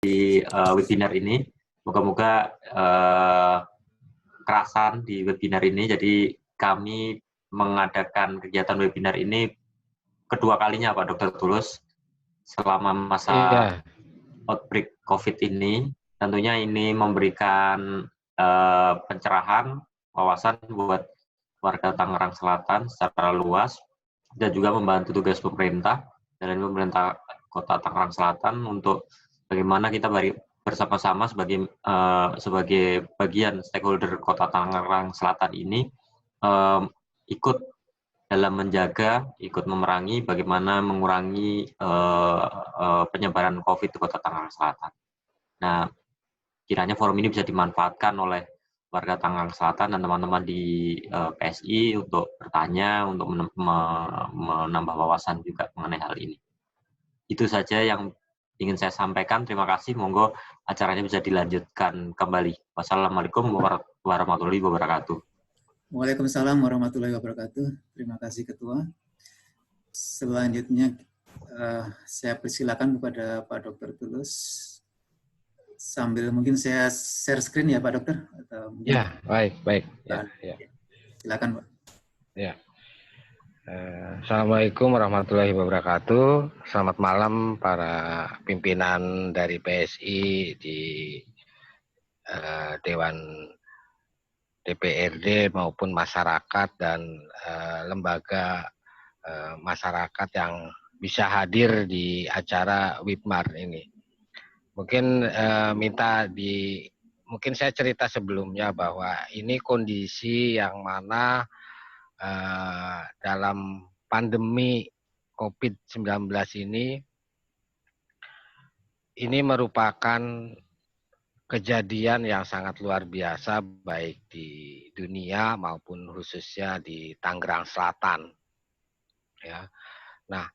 webinar ini. Moga-moga kerasan di webinar ini. Jadi kami mengadakan kegiatan webinar ini kedua kalinya Pak Dr. Tulus selama masa outbreak COVID ini. Tentunya ini memberikan pencerahan, wawasan buat warga Tangerang Selatan secara luas dan juga membantu tugas pemerintah dan pemerintah Kota Tangerang Selatan untuk bagaimana kita bersama-sama sebagai bagian stakeholder Kota Tangerang Selatan ini ikut dalam menjaga, ikut memerangi bagaimana mengurangi penyebaran COVID di Kota Tangerang Selatan. Nah, kiranya forum ini bisa dimanfaatkan oleh warga Tangerang Selatan dan teman-teman di PSI untuk bertanya, untuk menambah wawasan juga mengenai hal ini. Itu saja yang ingin saya sampaikan. Terima kasih. Monggo acaranya bisa dilanjutkan kembali. Wassalamualaikum warahmatullahi wabarakatuh. Waalaikumsalam warahmatullahi wabarakatuh. Terima kasih Ketua. Selanjutnya saya persilakan kepada Pak Dr. Tulus. Sambil mungkin saya share screen ya Pak Dokter. Atau mungkin ya, baik. Ya. Silakan Pak. Ya. Assalamualaikum warahmatullahi wabarakatuh. Selamat malam para pimpinan dari PSI di Dewan DPRD maupun masyarakat dan lembaga masyarakat yang bisa hadir di acara Wibmar ini. Mungkin mungkin saya cerita sebelumnya bahwa ini kondisi yang mana dalam pandemi COVID-19 ini merupakan kejadian yang sangat luar biasa baik di dunia maupun khususnya di Tangerang Selatan. Ya. Nah,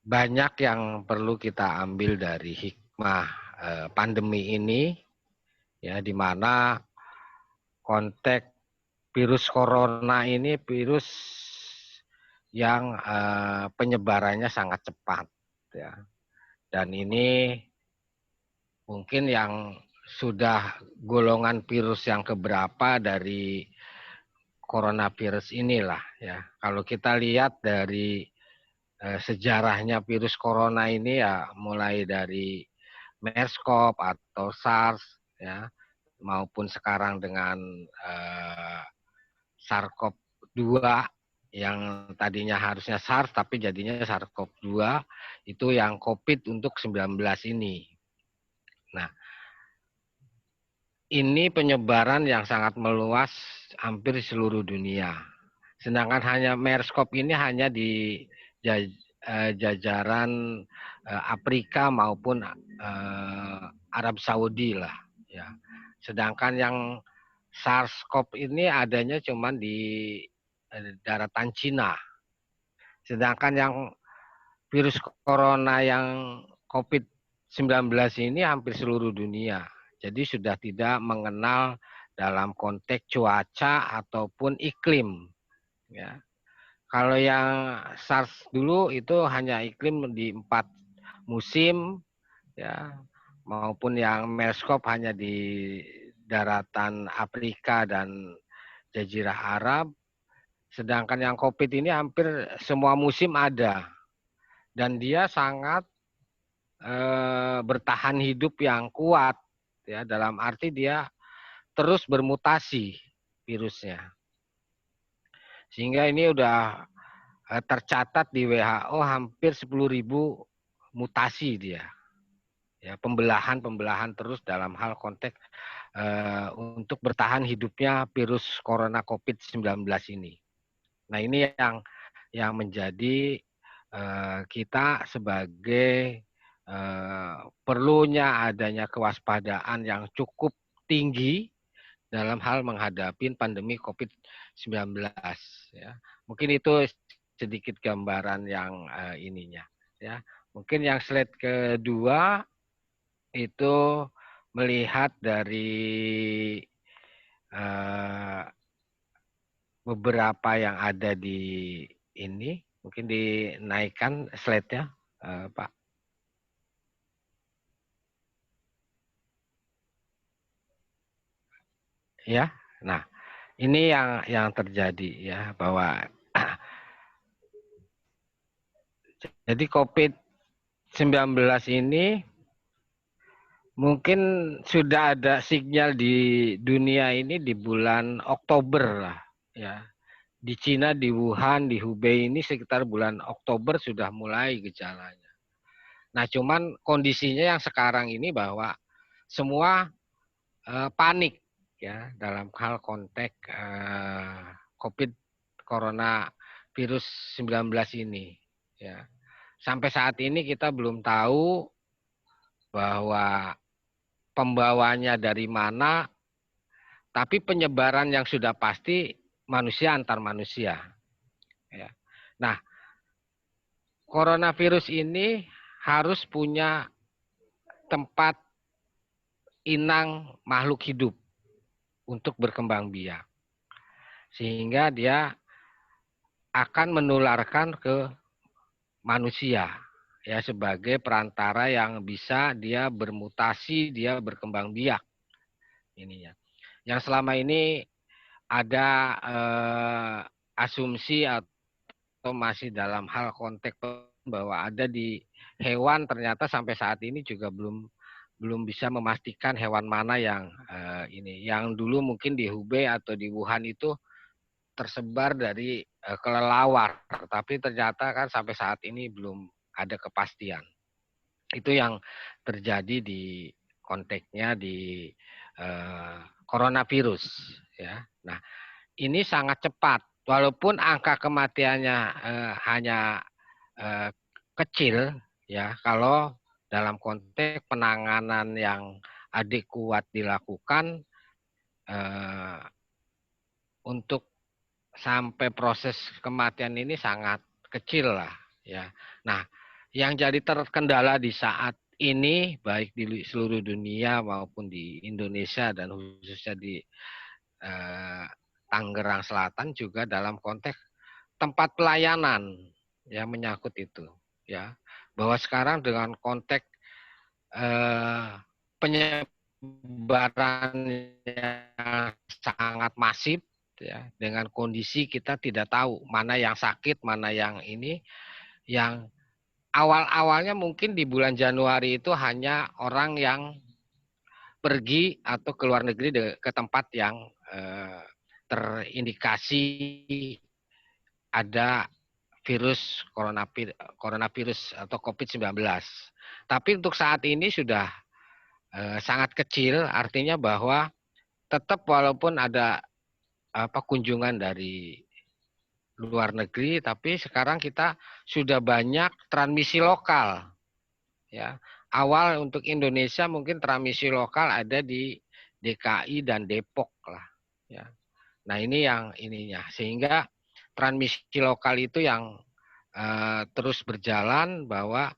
banyak yang perlu kita ambil dari hikmah pandemi ini, ya, di mana konteks virus corona ini virus yang penyebarannya sangat cepat, ya. Dan ini mungkin yang sudah golongan virus yang keberapa dari coronavirus inilah, ya. Kalau kita lihat dari sejarahnya virus corona ini ya mulai dari MERS-CoV atau SARS, ya, maupun sekarang dengan SARS-CoV-2 yang tadinya harusnya SARS tapi jadinya SARS-CoV-2 itu yang COVID untuk 19 ini. Nah, ini penyebaran yang sangat meluas hampir di seluruh dunia. Sedangkan hanya MERS-CoV ini hanya di jajaran Afrika maupun Arab Saudi lah, ya. Sedangkan yang SARS-CoV ini adanya cuma di daratan Cina. Sedangkan yang virus corona yang COVID-19 ini hampir seluruh dunia. Jadi sudah tidak mengenal dalam konteks cuaca ataupun iklim, ya. Kalau yang SARS dulu itu hanya iklim di 4 musim, ya, maupun yang MERS-CoV hanya di daratan Afrika dan Jazirah Arab. Sedangkan yang COVID ini hampir semua musim ada. Dan dia sangat bertahan hidup yang kuat, ya, dalam arti dia terus bermutasi virusnya. Sehingga ini udah tercatat di WHO hampir 10.000 mutasi dia. Ya, pembelahan terus dalam hal konteks untuk bertahan hidupnya virus corona COVID-19 ini. Nah, ini yang menjadi kita sebagai perlunya adanya kewaspadaan yang cukup tinggi dalam hal menghadapi pandemi COVID-19. Ya. Mungkin itu sedikit gambaran yang ininya. Ya. Mungkin yang slide kedua itu melihat dari beberapa yang ada di ini. Mungkin dinaikkan slide-nya, Pak. ya. Nah, ini yang terjadi ya, bahwa jadi COVID-19 ini mungkin sudah ada sinyal di dunia ini di bulan Oktober lah ya. Di Cina, di Wuhan, di Hubei ini sekitar bulan Oktober sudah mulai gejalanya. Nah, cuman kondisinya yang sekarang ini bahwa semua panik ya dalam hal konteks COVID Corona virus 19 ini ya. Sampai saat ini kita belum tahu bahwa pembawanya dari mana, tapi penyebaran yang sudah pasti manusia antar manusia. Ya. Nah, coronavirus ini harus punya tempat inang makhluk hidup untuk berkembang biak. Sehingga dia akan menularkan ke manusia ya sebagai perantara yang bisa dia bermutasi, dia berkembang biak ininya. Yang selama ini ada asumsi atau masih dalam hal konteks bahwa ada di hewan, ternyata sampai saat ini juga belum bisa memastikan hewan mana yang ini. Yang dulu mungkin di Hubei atau di Wuhan itu tersebar dari kelelawar, tapi ternyata kan sampai saat ini belum ada kepastian. Itu yang terjadi di konteksnya di coronavirus ya. Nah, ini sangat cepat walaupun angka kematiannya hanya kecil ya, kalau dalam konteks penanganan yang adekuat dilakukan untuk sampai proses kematian ini sangat kecil lah ya. Nah, yang jadi terkendala di saat ini baik di seluruh dunia maupun di Indonesia dan khususnya di Tangerang Selatan juga dalam konteks tempat pelayanan yang menyangkut itu ya, bahwa sekarang dengan konteks penyebaran yang sangat masif ya, dengan kondisi kita tidak tahu mana yang sakit, mana yang ini, yang awal-awalnya mungkin di bulan Januari itu hanya orang yang pergi atau ke luar negeri ke tempat yang terindikasi ada virus coronavirus atau COVID-19. Tapi untuk saat ini sudah sangat kecil, artinya bahwa tetap walaupun ada kunjungan dari luar negeri, tapi sekarang kita sudah banyak transmisi lokal. Ya, awal untuk Indonesia mungkin transmisi lokal ada di DKI dan Depok lah. Ya, nah ini yang ininya, sehingga transmisi lokal itu yang terus berjalan, bahwa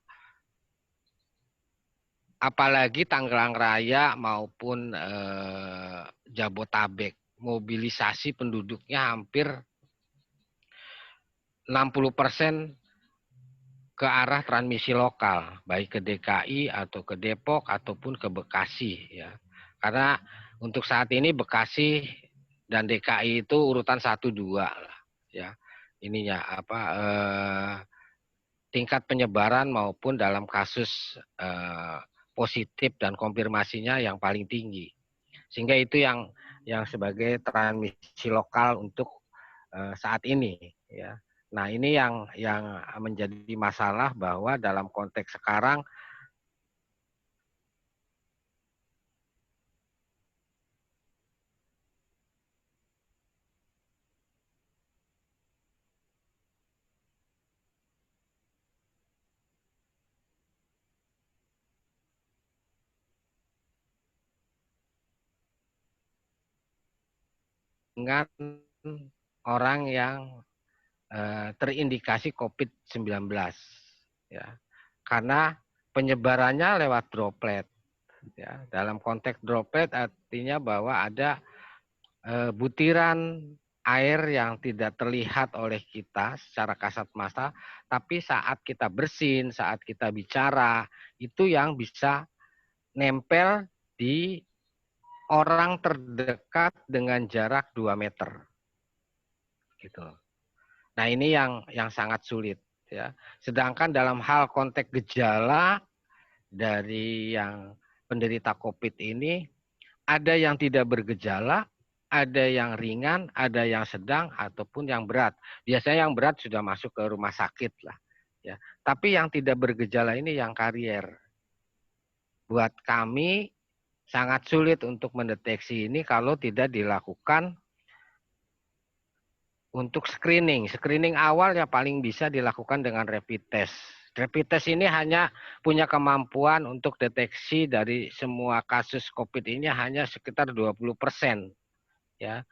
apalagi Tangerang Raya maupun Jabotabek, mobilisasi penduduknya hampir 60% ke arah transmisi lokal, baik ke DKI atau ke Depok ataupun ke Bekasi ya. Karena untuk saat ini Bekasi dan DKI itu urutan 1-2 lah ya. Ininya tingkat penyebaran maupun dalam kasus positif dan konfirmasinya yang paling tinggi. Sehingga itu yang sebagai transmisi lokal untuk saat ini ya. Nah, ini yang menjadi masalah, bahwa dalam konteks sekarang dengan orang yang terindikasi COVID-19 ya. Karena penyebarannya lewat droplet ya. Dalam konteks droplet artinya bahwa ada butiran air yang tidak terlihat oleh kita secara kasat mata, tapi saat kita bersin, saat kita bicara, itu yang bisa nempel di orang terdekat dengan jarak 2 meter. Gitu. Nah, ini yang sangat sulit ya. Sedangkan dalam hal konteks gejala dari yang penderita COVID ini, ada yang tidak bergejala, ada yang ringan, ada yang sedang, ataupun yang berat. Biasanya yang berat sudah masuk ke rumah sakit lah. Ya. Tapi yang tidak bergejala ini yang karier. Buat kami sangat sulit untuk mendeteksi ini kalau tidak dilakukan untuk screening. Screening awal yang paling bisa dilakukan dengan rapid test. Rapid test ini hanya punya kemampuan untuk deteksi dari semua kasus COVID ini hanya sekitar 20%. Ya.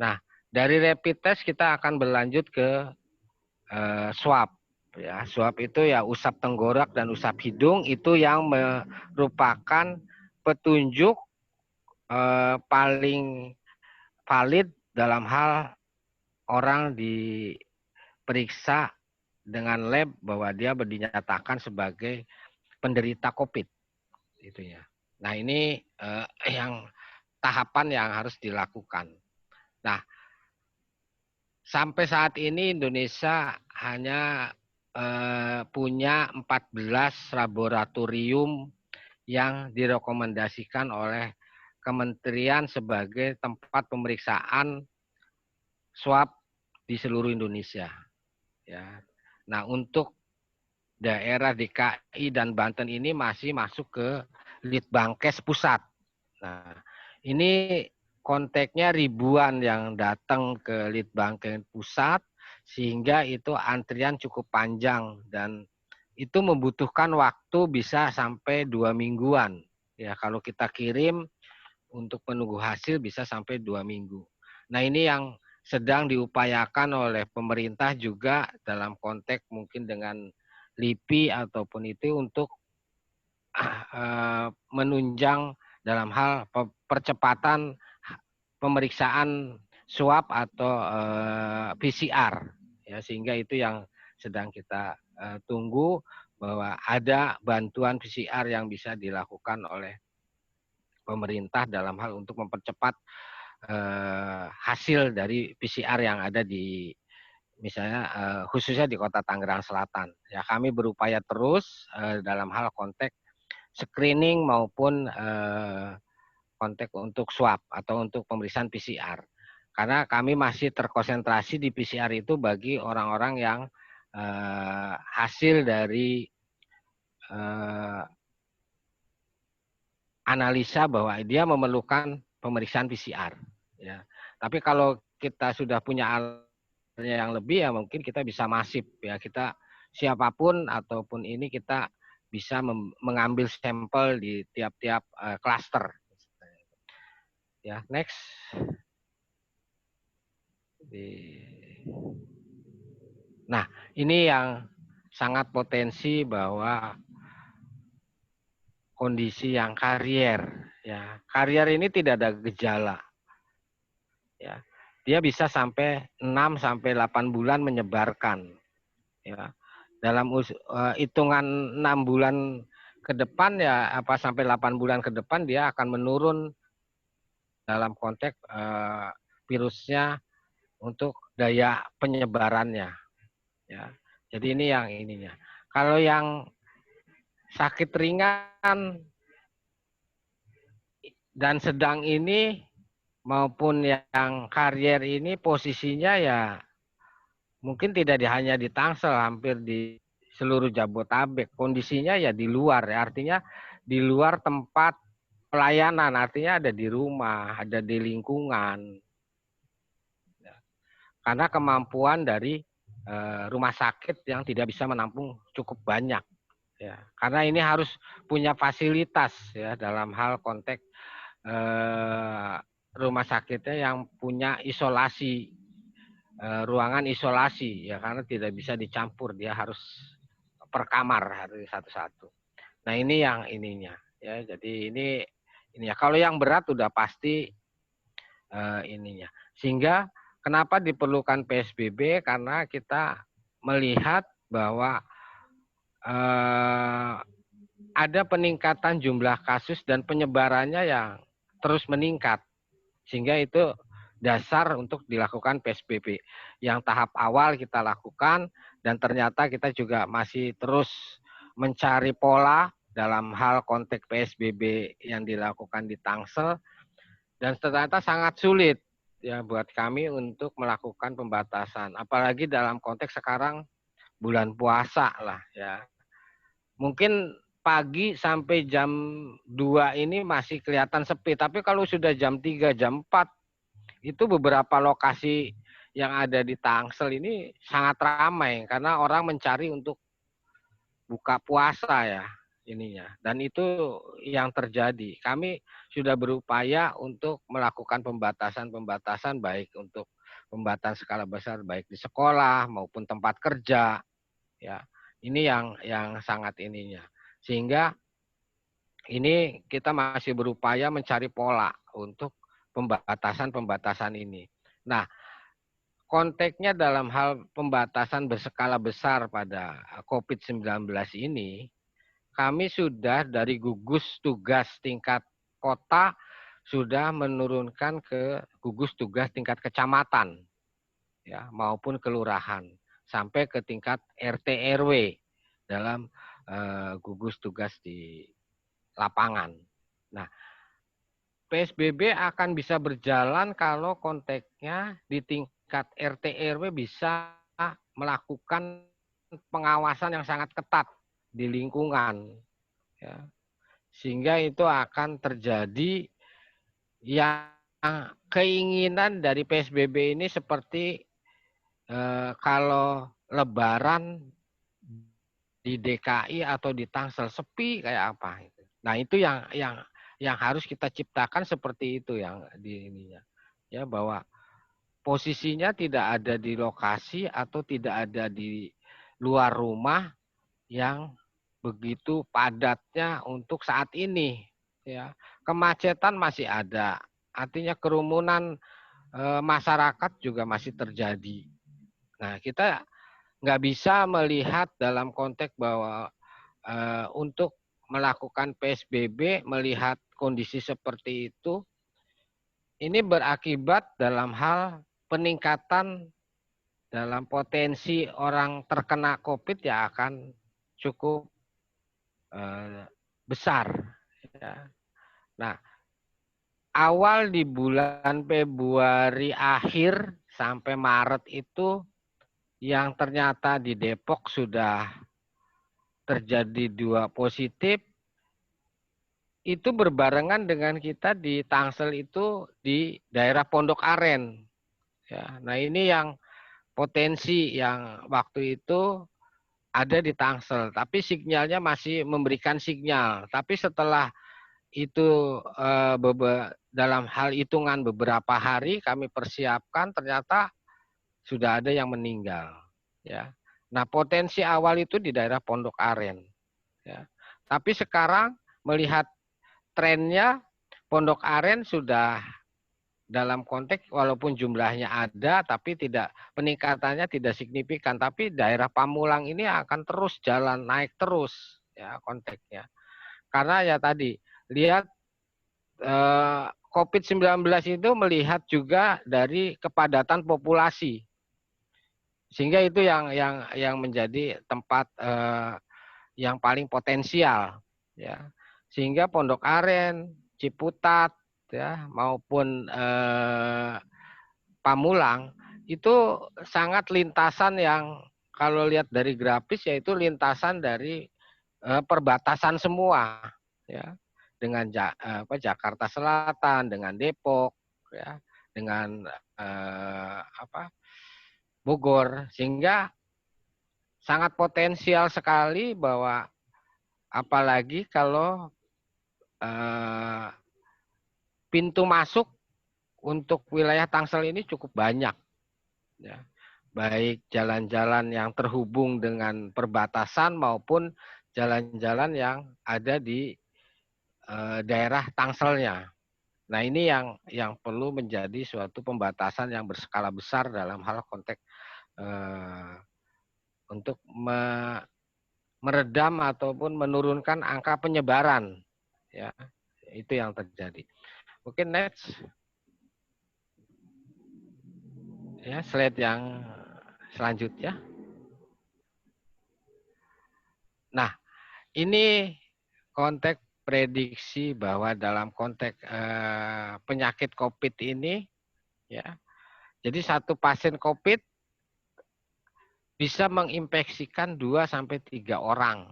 Nah, dari rapid test kita akan berlanjut ke swab. Ya, swab itu ya usap tenggorok dan usap hidung, itu yang merupakan petunjuk paling valid dalam hal orang diperiksa dengan lab bahwa dia dinyatakan sebagai penderita COVID. Itu ya. Nah, ini yang tahapan yang harus dilakukan. Nah, sampai saat ini Indonesia hanya punya 14 laboratorium yang direkomendasikan oleh Kementerian sebagai tempat pemeriksaan swab di seluruh Indonesia. Ya. Nah, untuk daerah DKI dan Banten ini masih masuk ke Litbangkes pusat. Nah, ini kontaknya ribuan yang datang ke Litbangkes pusat, sehingga itu antrian cukup panjang dan itu membutuhkan waktu bisa sampai 2 mingguan. Ya, kalau kita kirim untuk menunggu hasil bisa sampai 2 minggu. Nah, ini yang sedang diupayakan oleh pemerintah juga dalam konteks mungkin dengan LIPI ataupun itu untuk menunjang dalam hal percepatan pemeriksaan swab atau PCR, ya, sehingga itu yang sedang kita tunggu bahwa ada bantuan PCR yang bisa dilakukan oleh pemerintah dalam hal untuk mempercepat hasil dari PCR yang ada di misalnya khususnya di Kota Tangerang Selatan. Ya, kami berupaya terus dalam hal konteks screening maupun konteks untuk swab atau untuk pemeriksaan PCR. Karena kami masih terkonsentrasi di PCR itu bagi orang-orang yang hasil dari analisa bahwa dia memerlukan pemeriksaan PCR. Ya. Tapi kalau kita sudah punya alatnya yang lebih, ya mungkin kita bisa masif. Ya, kita siapapun ataupun ini kita bisa mengambil sampel di tiap-tiap klaster. Ya, next. Nah, ini yang sangat potensi bahwa kondisi yang karier, ya. Karier ini tidak ada gejala. Ya. Dia bisa sampai 6 sampai 8 bulan menyebarkan. Ya. Dalam hitungan 6 bulan ke depan ya sampai 8 bulan ke depan dia akan menurun dalam konteks virusnya untuk daya penyebarannya. Ya. Jadi ini yang ininya. Kalau yang sakit ringan dan sedang ini maupun yang karier ini posisinya ya mungkin tidak hanya di Tangsel, hampir di seluruh Jabodetabek. Kondisinya ya di luar, ya. Artinya di luar tempat pelayanan, artinya ada di rumah, ada di lingkungan. Karena kemampuan dari rumah sakit yang tidak bisa menampung cukup banyak. Ya, karena ini harus punya fasilitas ya dalam hal konteks rumah sakitnya yang punya isolasi, ruangan isolasi ya, karena tidak bisa dicampur, dia harus per kamar harus satu-satu. Nah, ini yang ininya ya. Jadi ini ya. Kalau yang berat udah pasti ininya. Sehingga kenapa diperlukan PSBB, karena kita melihat bahwa ada peningkatan jumlah kasus dan penyebarannya yang terus meningkat. Sehingga itu dasar untuk dilakukan PSBB. Yang tahap awal kita lakukan dan ternyata kita juga masih terus mencari pola dalam hal konteks PSBB yang dilakukan di Tangsel dan ternyata sangat sulit ya buat kami untuk melakukan pembatasan. Apalagi dalam konteks sekarang bulan puasa lah ya. Mungkin pagi sampai jam 2 ini masih kelihatan sepi, tapi kalau sudah jam 3, jam 4 itu beberapa lokasi yang ada di Tangsel ini sangat ramai karena orang mencari untuk buka puasa ya ininya. Dan itu yang terjadi. Kami sudah berupaya untuk melakukan pembatasan-pembatasan baik untuk pembatasan skala besar baik di sekolah maupun tempat kerja ya. Ini yang sangat ininya. Sehingga ini kita masih berupaya mencari pola untuk pembatasan-pembatasan ini. Nah, konteksnya dalam hal pembatasan berskala besar pada COVID-19 ini, kami sudah dari gugus tugas tingkat kota sudah menurunkan ke gugus tugas tingkat kecamatan ya maupun kelurahan sampai ke tingkat RT RW dalam gugus tugas di lapangan. Nah, PSBB akan bisa berjalan kalau konteksnya di tingkat RT RW bisa melakukan pengawasan yang sangat ketat di lingkungan, ya. Sehingga itu akan terjadi yang keinginan dari PSBB ini seperti kalau Lebaran di DKI atau di Tangsel sepi kayak apa? Nah itu yang harus kita ciptakan seperti itu yang di ininya ya bahwa posisinya tidak ada di lokasi atau tidak ada di luar rumah yang begitu padatnya untuk saat ini ya kemacetan masih ada artinya kerumunan masyarakat juga masih terjadi. Nah kita nggak bisa melihat dalam konteks bahwa untuk melakukan PSBB melihat kondisi seperti itu ini berakibat dalam hal peningkatan dalam potensi orang terkena COVID ya akan cukup besar. Ya. Nah, awal di bulan Februari akhir sampai Maret itu yang ternyata di Depok sudah terjadi 2 positif, itu berbarengan dengan kita di Tangsel itu di daerah Pondok Aren. Ya, nah ini yang potensi yang waktu itu ada di Tangsel, tapi sinyalnya masih memberikan sinyal. Tapi setelah itu dalam hal hitungan beberapa hari kami persiapkan, ternyata sudah ada yang meninggal. Ya, nah potensi awal itu di daerah Pondok Aren. Ya, tapi sekarang melihat trennya Pondok Aren sudah dalam konteks walaupun jumlahnya ada tapi tidak peningkatannya tidak signifikan tapi daerah Pamulang ini akan terus jalan naik terus ya konteksnya karena ya tadi lihat COVID-19 itu melihat juga dari kepadatan populasi sehingga itu yang menjadi tempat yang paling potensial ya sehingga Pondok Aren, Ciputat ya maupun Pamulang itu sangat lintasan yang kalau lihat dari grafis yaitu lintasan dari perbatasan semua ya dengan Jakarta Selatan dengan Depok ya dengan Bogor sehingga sangat potensial sekali bahwa apalagi kalau pintu masuk untuk wilayah Tangsel ini cukup banyak, ya. Baik jalan-jalan yang terhubung dengan perbatasan maupun jalan-jalan yang ada di daerah Tangselnya. Nah ini yang perlu menjadi suatu pembatasan yang berskala besar dalam hal konteks untuk meredam ataupun menurunkan angka penyebaran, ya itu yang terjadi. Mungkin next. Ya, slide yang selanjutnya. Nah, ini konteks prediksi bahwa dalam konteks penyakit COVID ini, ya, jadi satu pasien COVID bisa menginfeksikan 2-3 orang.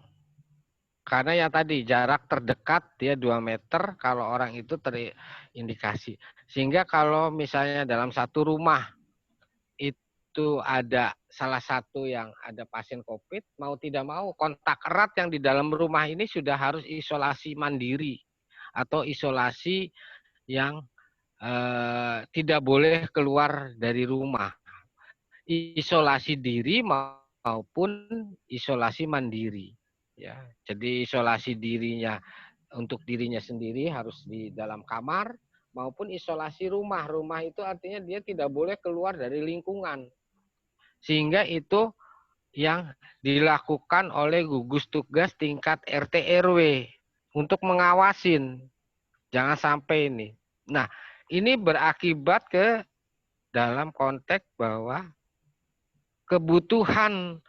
Karena yang tadi jarak terdekat dia 2 meter kalau orang itu terindikasi. Sehingga kalau misalnya dalam satu rumah itu ada salah satu yang ada pasien COVID, mau tidak mau kontak erat yang di dalam rumah ini sudah harus isolasi mandiri atau isolasi yang tidak boleh keluar dari rumah. Isolasi diri maupun isolasi mandiri. Ya, jadi isolasi dirinya untuk dirinya sendiri harus di dalam kamar maupun isolasi rumah. Rumah itu artinya dia tidak boleh keluar dari lingkungan. Sehingga itu yang dilakukan oleh gugus tugas tingkat RT RW untuk mengawasin. Jangan sampai ini. Nah, ini berakibat ke dalam konteks bahwa kebutuhan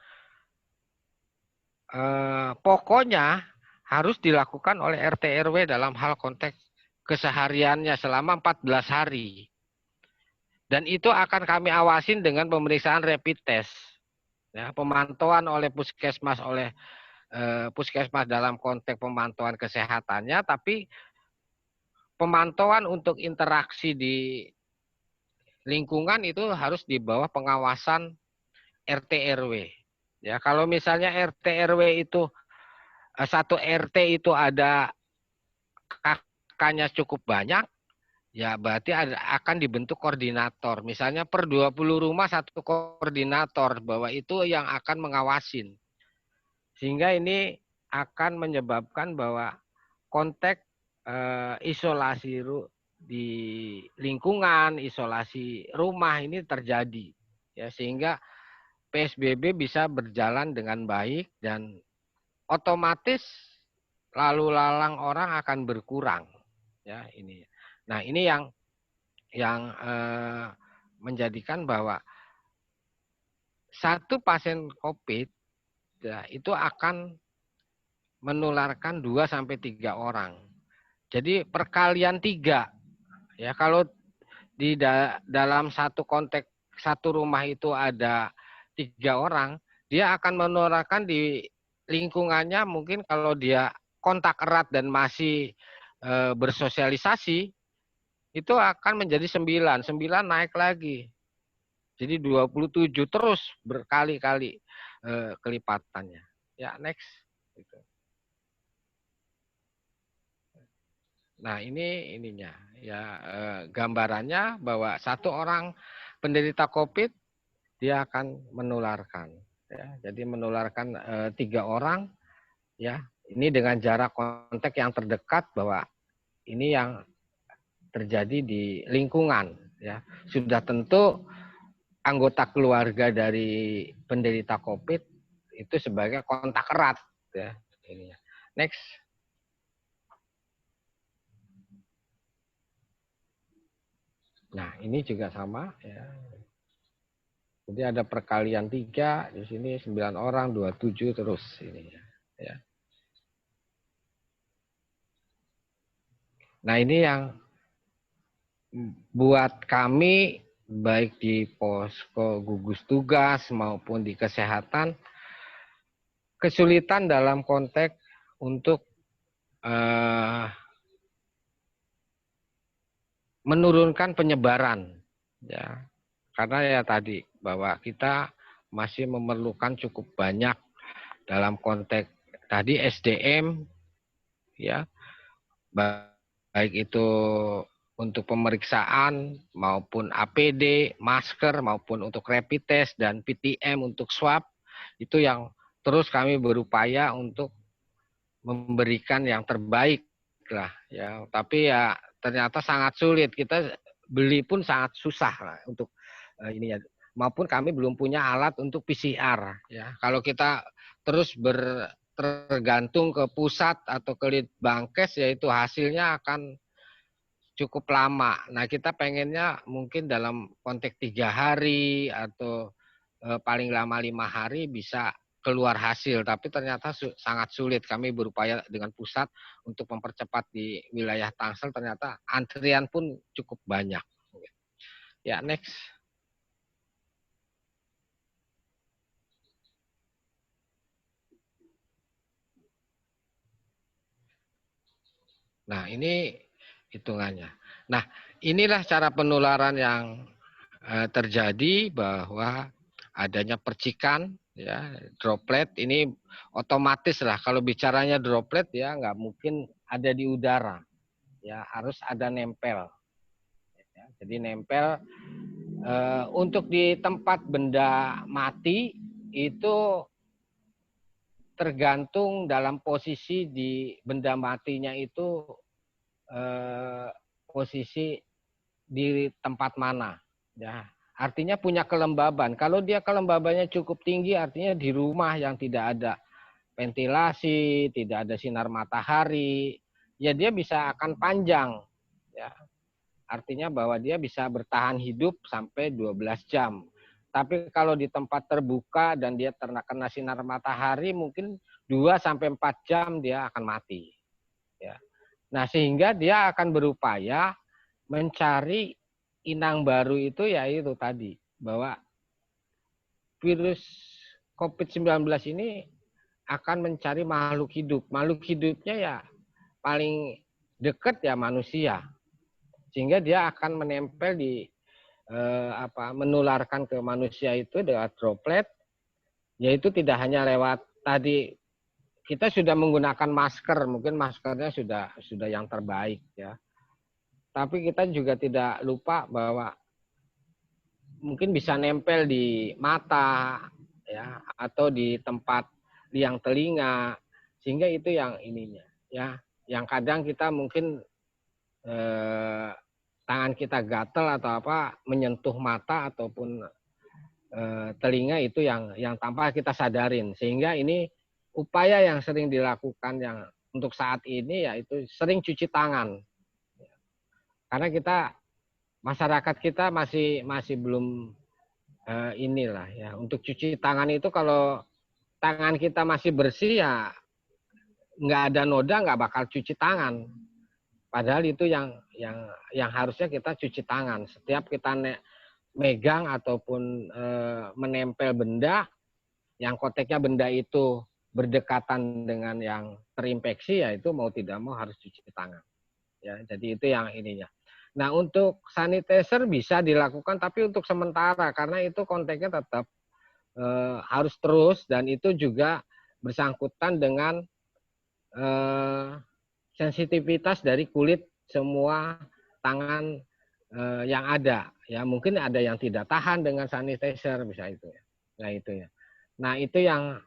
pokoknya harus dilakukan oleh RT RW dalam hal konteks kesehariannya selama 14 hari. Dan itu akan kami awasin dengan pemeriksaan rapid test. Ya, pemantauan oleh puskesmas puskesmas dalam konteks pemantauan kesehatannya, tapi pemantauan untuk interaksi di lingkungan itu harus di bawah pengawasan RT RW. Ya, kalau misalnya RT RW itu satu RT itu ada kakaknya cukup banyak, ya berarti akan dibentuk koordinator. Misalnya per 20 rumah satu koordinator, bahwa itu yang akan mengawasin. Sehingga ini akan menyebabkan bahwa konteks isolasi di lingkungan, isolasi rumah ini terjadi. Ya, sehingga PSBB bisa berjalan dengan baik dan otomatis lalu lalang orang akan berkurang. Ya, ini. Nah, ini yang menjadikan bahwa satu pasien COVID ya, itu akan menularkan 2-3 orang. Jadi perkalian 3. Ya, kalau di dalam satu konteks satu rumah itu ada 3 orang, dia akan menularkan di lingkungannya. Mungkin kalau dia kontak erat dan masih bersosialisasi, itu akan menjadi 9. 9 naik lagi. Jadi 27 terus berkali-kali kelipatannya. Ya, next. Nah, ini ininya. Ya, gambarannya bahwa satu orang penderita COVID dia akan menularkan. Ya, jadi menularkan 3 orang. Ya, ini dengan jarak kontak yang terdekat, bahwa ini yang terjadi di lingkungan. Ya, sudah tentu anggota keluarga dari penderita COVID itu sebagai kontak erat. Ya, ini. Next. Nah, ini juga sama. Ya. Jadi ada perkalian 3, di sini 9 orang, 27 terus ini. Ya. Nah, ini yang buat kami baik di posko gugus tugas maupun di kesehatan kesulitan dalam konteks untuk menurunkan penyebaran, ya, karena ya tadi bahwa kita masih memerlukan cukup banyak dalam konteks tadi SDM, ya, baik itu untuk pemeriksaan maupun APD, masker maupun untuk rapid test dan PTM untuk swab, itu yang terus kami berupaya untuk memberikan yang terbaik lah, ya. Tapi ya ternyata sangat sulit, kita beli pun sangat susah lah untuk ini ya. Maupun kami belum punya alat untuk PCR, ya. Kalau kita terus tergantung ke pusat atau ke Litbangkes, yaitu hasilnya akan cukup lama. Nah, kita pengennya mungkin dalam konteks 3 hari atau paling lama 5 hari bisa keluar hasil, tapi ternyata sangat sulit. Kami berupaya dengan pusat untuk mempercepat di wilayah Tangsel, ternyata antrian pun cukup banyak. Ya, next. Nah, ini hitungannya. Nah, inilah cara penularan yang terjadi, bahwa adanya percikan, ya, droplet ini otomatis lah. Kalau bicaranya droplet ya nggak mungkin ada di udara, ya harus ada nempel. Ya, jadi nempel untuk di tempat benda mati itu tergantung dalam posisi di benda matinya itu posisi di tempat mana, ya. Artinya punya kelembaban. Kalau dia kelembabannya cukup tinggi, artinya di rumah yang tidak ada ventilasi, tidak ada sinar matahari, ya dia bisa akan panjang, ya. Artinya bahwa dia bisa bertahan hidup sampai 12 jam. Tapi kalau di tempat terbuka dan dia terkena sinar matahari, mungkin 2 sampai 4 jam dia akan mati, ya. Nah, sehingga dia akan berupaya mencari inang baru itu, yaitu tadi bahwa virus COVID-19 ini akan mencari makhluk hidup. Makhluk hidupnya ya paling dekat ya manusia. Sehingga dia akan menempel di menularkan ke manusia itu lewat droplet, yaitu tidak hanya lewat tadi kita sudah menggunakan masker, mungkin maskernya sudah yang terbaik, ya. Tapi kita juga tidak lupa bahwa mungkin bisa nempel di mata, ya, atau di tempat liang telinga, sehingga itu yang ininya, ya, yang kadang kita mungkin tangan kita gatel atau apa menyentuh mata ataupun telinga, itu yang tanpa kita sadarin, sehingga ini upaya yang sering dilakukan yang untuk saat ini yaitu sering cuci tangan. Karena kita masyarakat kita masih belum inilah ya, untuk cuci tangan itu kalau tangan kita masih bersih ya nggak ada noda nggak bakal cuci tangan. Padahal itu yang harusnya kita cuci tangan setiap kita megang ataupun menempel benda yang konteksnya benda itu berdekatan dengan yang terinfeksi, ya itu mau tidak mau harus cuci tangan. Ya, jadi itu yang ininya. Nah, untuk sanitizer bisa dilakukan, tapi untuk sementara karena itu konteksnya tetap harus terus, dan itu juga bersangkutan dengan sensitivitas dari kulit semua tangan yang ada. Ya, mungkin ada yang tidak tahan dengan sanitizer, bisa itu ya. Nah, itu ya. Nah, itu yang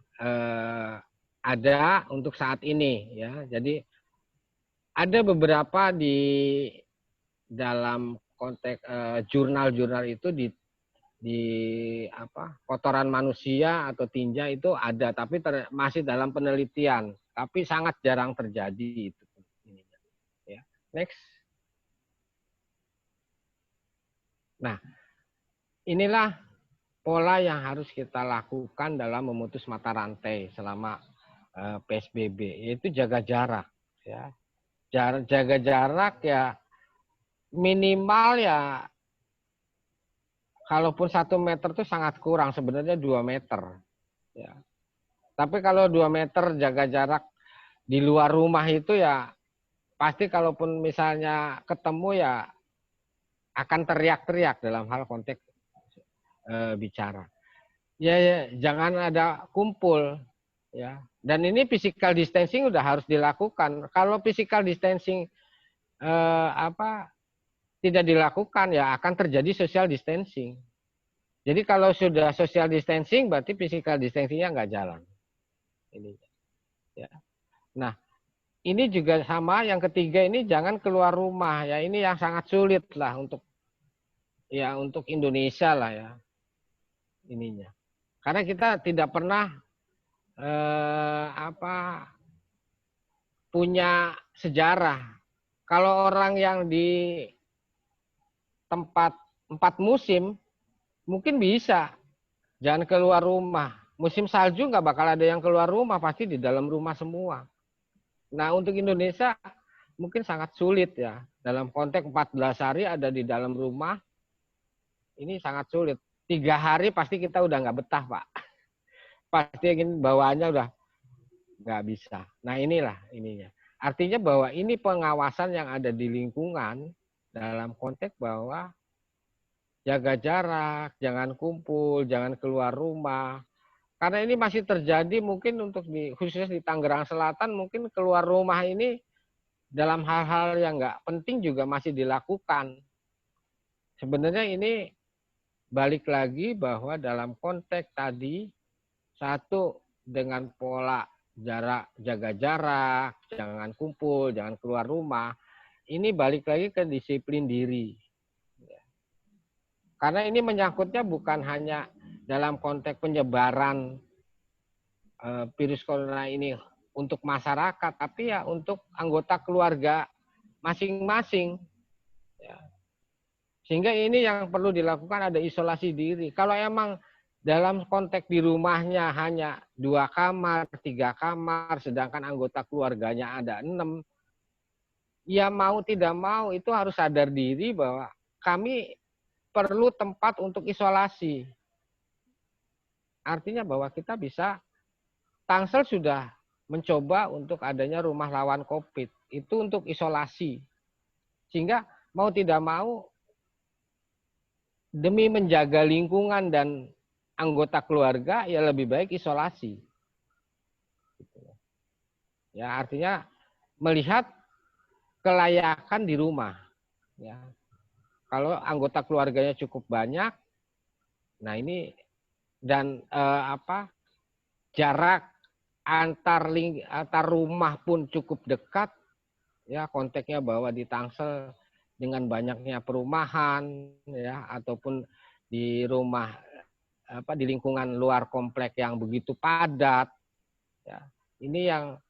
ada untuk saat ini, ya. Jadi ada beberapa di dalam konteks jurnal-jurnal itu di apa kotoran manusia atau tinja itu ada, tapi masih dalam penelitian, tapi sangat jarang terjadi itu. Ya, next. Nah, inilah pola yang harus kita lakukan dalam memutus mata rantai selama PSBB, yaitu jaga jarak, ya. Jaga jarak ya minimal ya, kalaupun 1 meter itu sangat kurang, sebenarnya 2 meter. Ya. Tapi kalau 2 meter jaga jarak di luar rumah itu ya pasti kalaupun misalnya ketemu ya akan teriak-teriak dalam hal konteks bicara. Ya, jangan ada kumpul, ya. Dan ini physical distancing udah harus dilakukan. Kalau physical distancing tidak dilakukan ya akan terjadi social distancing. Jadi kalau sudah social distancing berarti physical distancingnya nggak jalan. Ini, ya. Nah, ini juga sama, yang ketiga ini jangan keluar rumah, ya. Ini yang sangat sulit lah untuk Indonesia lah ya ininya. Karena kita tidak pernah punya sejarah Kalau orang yang di tempat 4 musim, mungkin bisa. Jangan keluar rumah. Musim salju nggak bakal ada yang keluar rumah, pasti di dalam rumah semua. Nah, untuk Indonesia mungkin sangat sulit ya. Dalam konteks 14 hari ada di dalam rumah, ini sangat sulit. 3 hari pasti kita udah nggak betah, Pak. Pasti ingin bawaannya udah nggak bisa. Nah, inilah ininya. Artinya bahwa ini pengawasan yang ada di lingkungan dalam konteks bahwa jaga jarak, jangan kumpul, jangan keluar rumah. Karena ini masih terjadi mungkin untuk khususnya di Tangerang Selatan, mungkin keluar rumah ini dalam hal-hal yang nggak penting juga masih dilakukan. Sebenarnya ini balik lagi bahwa dalam konteks tadi, satu dengan pola jarak, jaga jarak, jangan kumpul, jangan keluar rumah, ini balik lagi ke disiplin diri. Karena ini menyangkutnya bukan hanya dalam konteks penyebaran virus corona ini untuk masyarakat, tapi ya untuk anggota keluarga masing-masing. Ya. Sehingga ini yang perlu dilakukan ada isolasi diri. Kalau emang dalam konteks di rumahnya hanya 2 kamar, 3 kamar, sedangkan anggota keluarganya ada 6, ya mau tidak mau itu harus sadar diri bahwa kami perlu tempat untuk isolasi. Artinya bahwa kita bisa, Tangsel sudah mencoba untuk adanya rumah lawan COVID. Itu untuk isolasi. Sehingga mau tidak mau, demi menjaga lingkungan dan anggota keluarga, ya lebih baik isolasi. Ya, artinya melihat kelayakan di rumah. Ya. Kalau anggota keluarganya cukup banyak, nah ini dan jarak antar rumah pun cukup dekat, ya konteksnya bahwa di Tangsel dengan banyaknya perumahan, ya ataupun di rumah di lingkungan luar komplek yang begitu padat, ya ini yang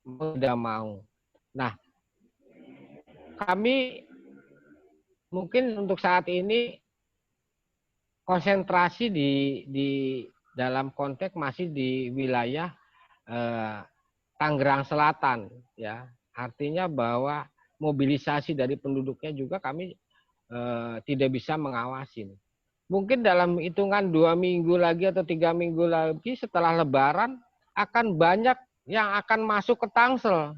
tidak mau. Nah, kami mungkin untuk saat ini konsentrasi di dalam konteks masih di wilayah Tangerang Selatan, ya. Artinya bahwa mobilisasi dari penduduknya juga kami tidak bisa mengawasin. Mungkin dalam hitungan 2 minggu lagi atau 3 minggu lagi setelah Lebaran akan banyak yang akan masuk ke Tangsel.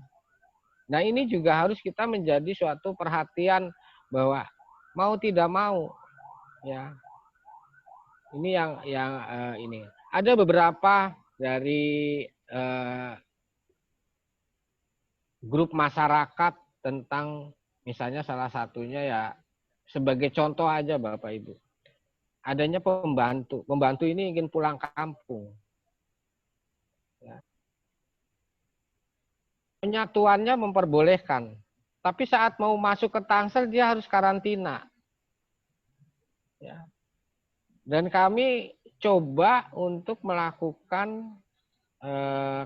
Nah, ini juga harus kita menjadi suatu perhatian bahwa mau tidak mau, ya. Ini yang ini. Ada beberapa dari grup masyarakat tentang misalnya salah satunya ya sebagai contoh aja Bapak Ibu. Adanya pembantu. Pembantu ini ingin pulang kampung. Ya. Penyatuannya memperbolehkan. Tapi saat mau masuk ke Tangsel dia harus karantina. Ya. Dan kami coba untuk melakukan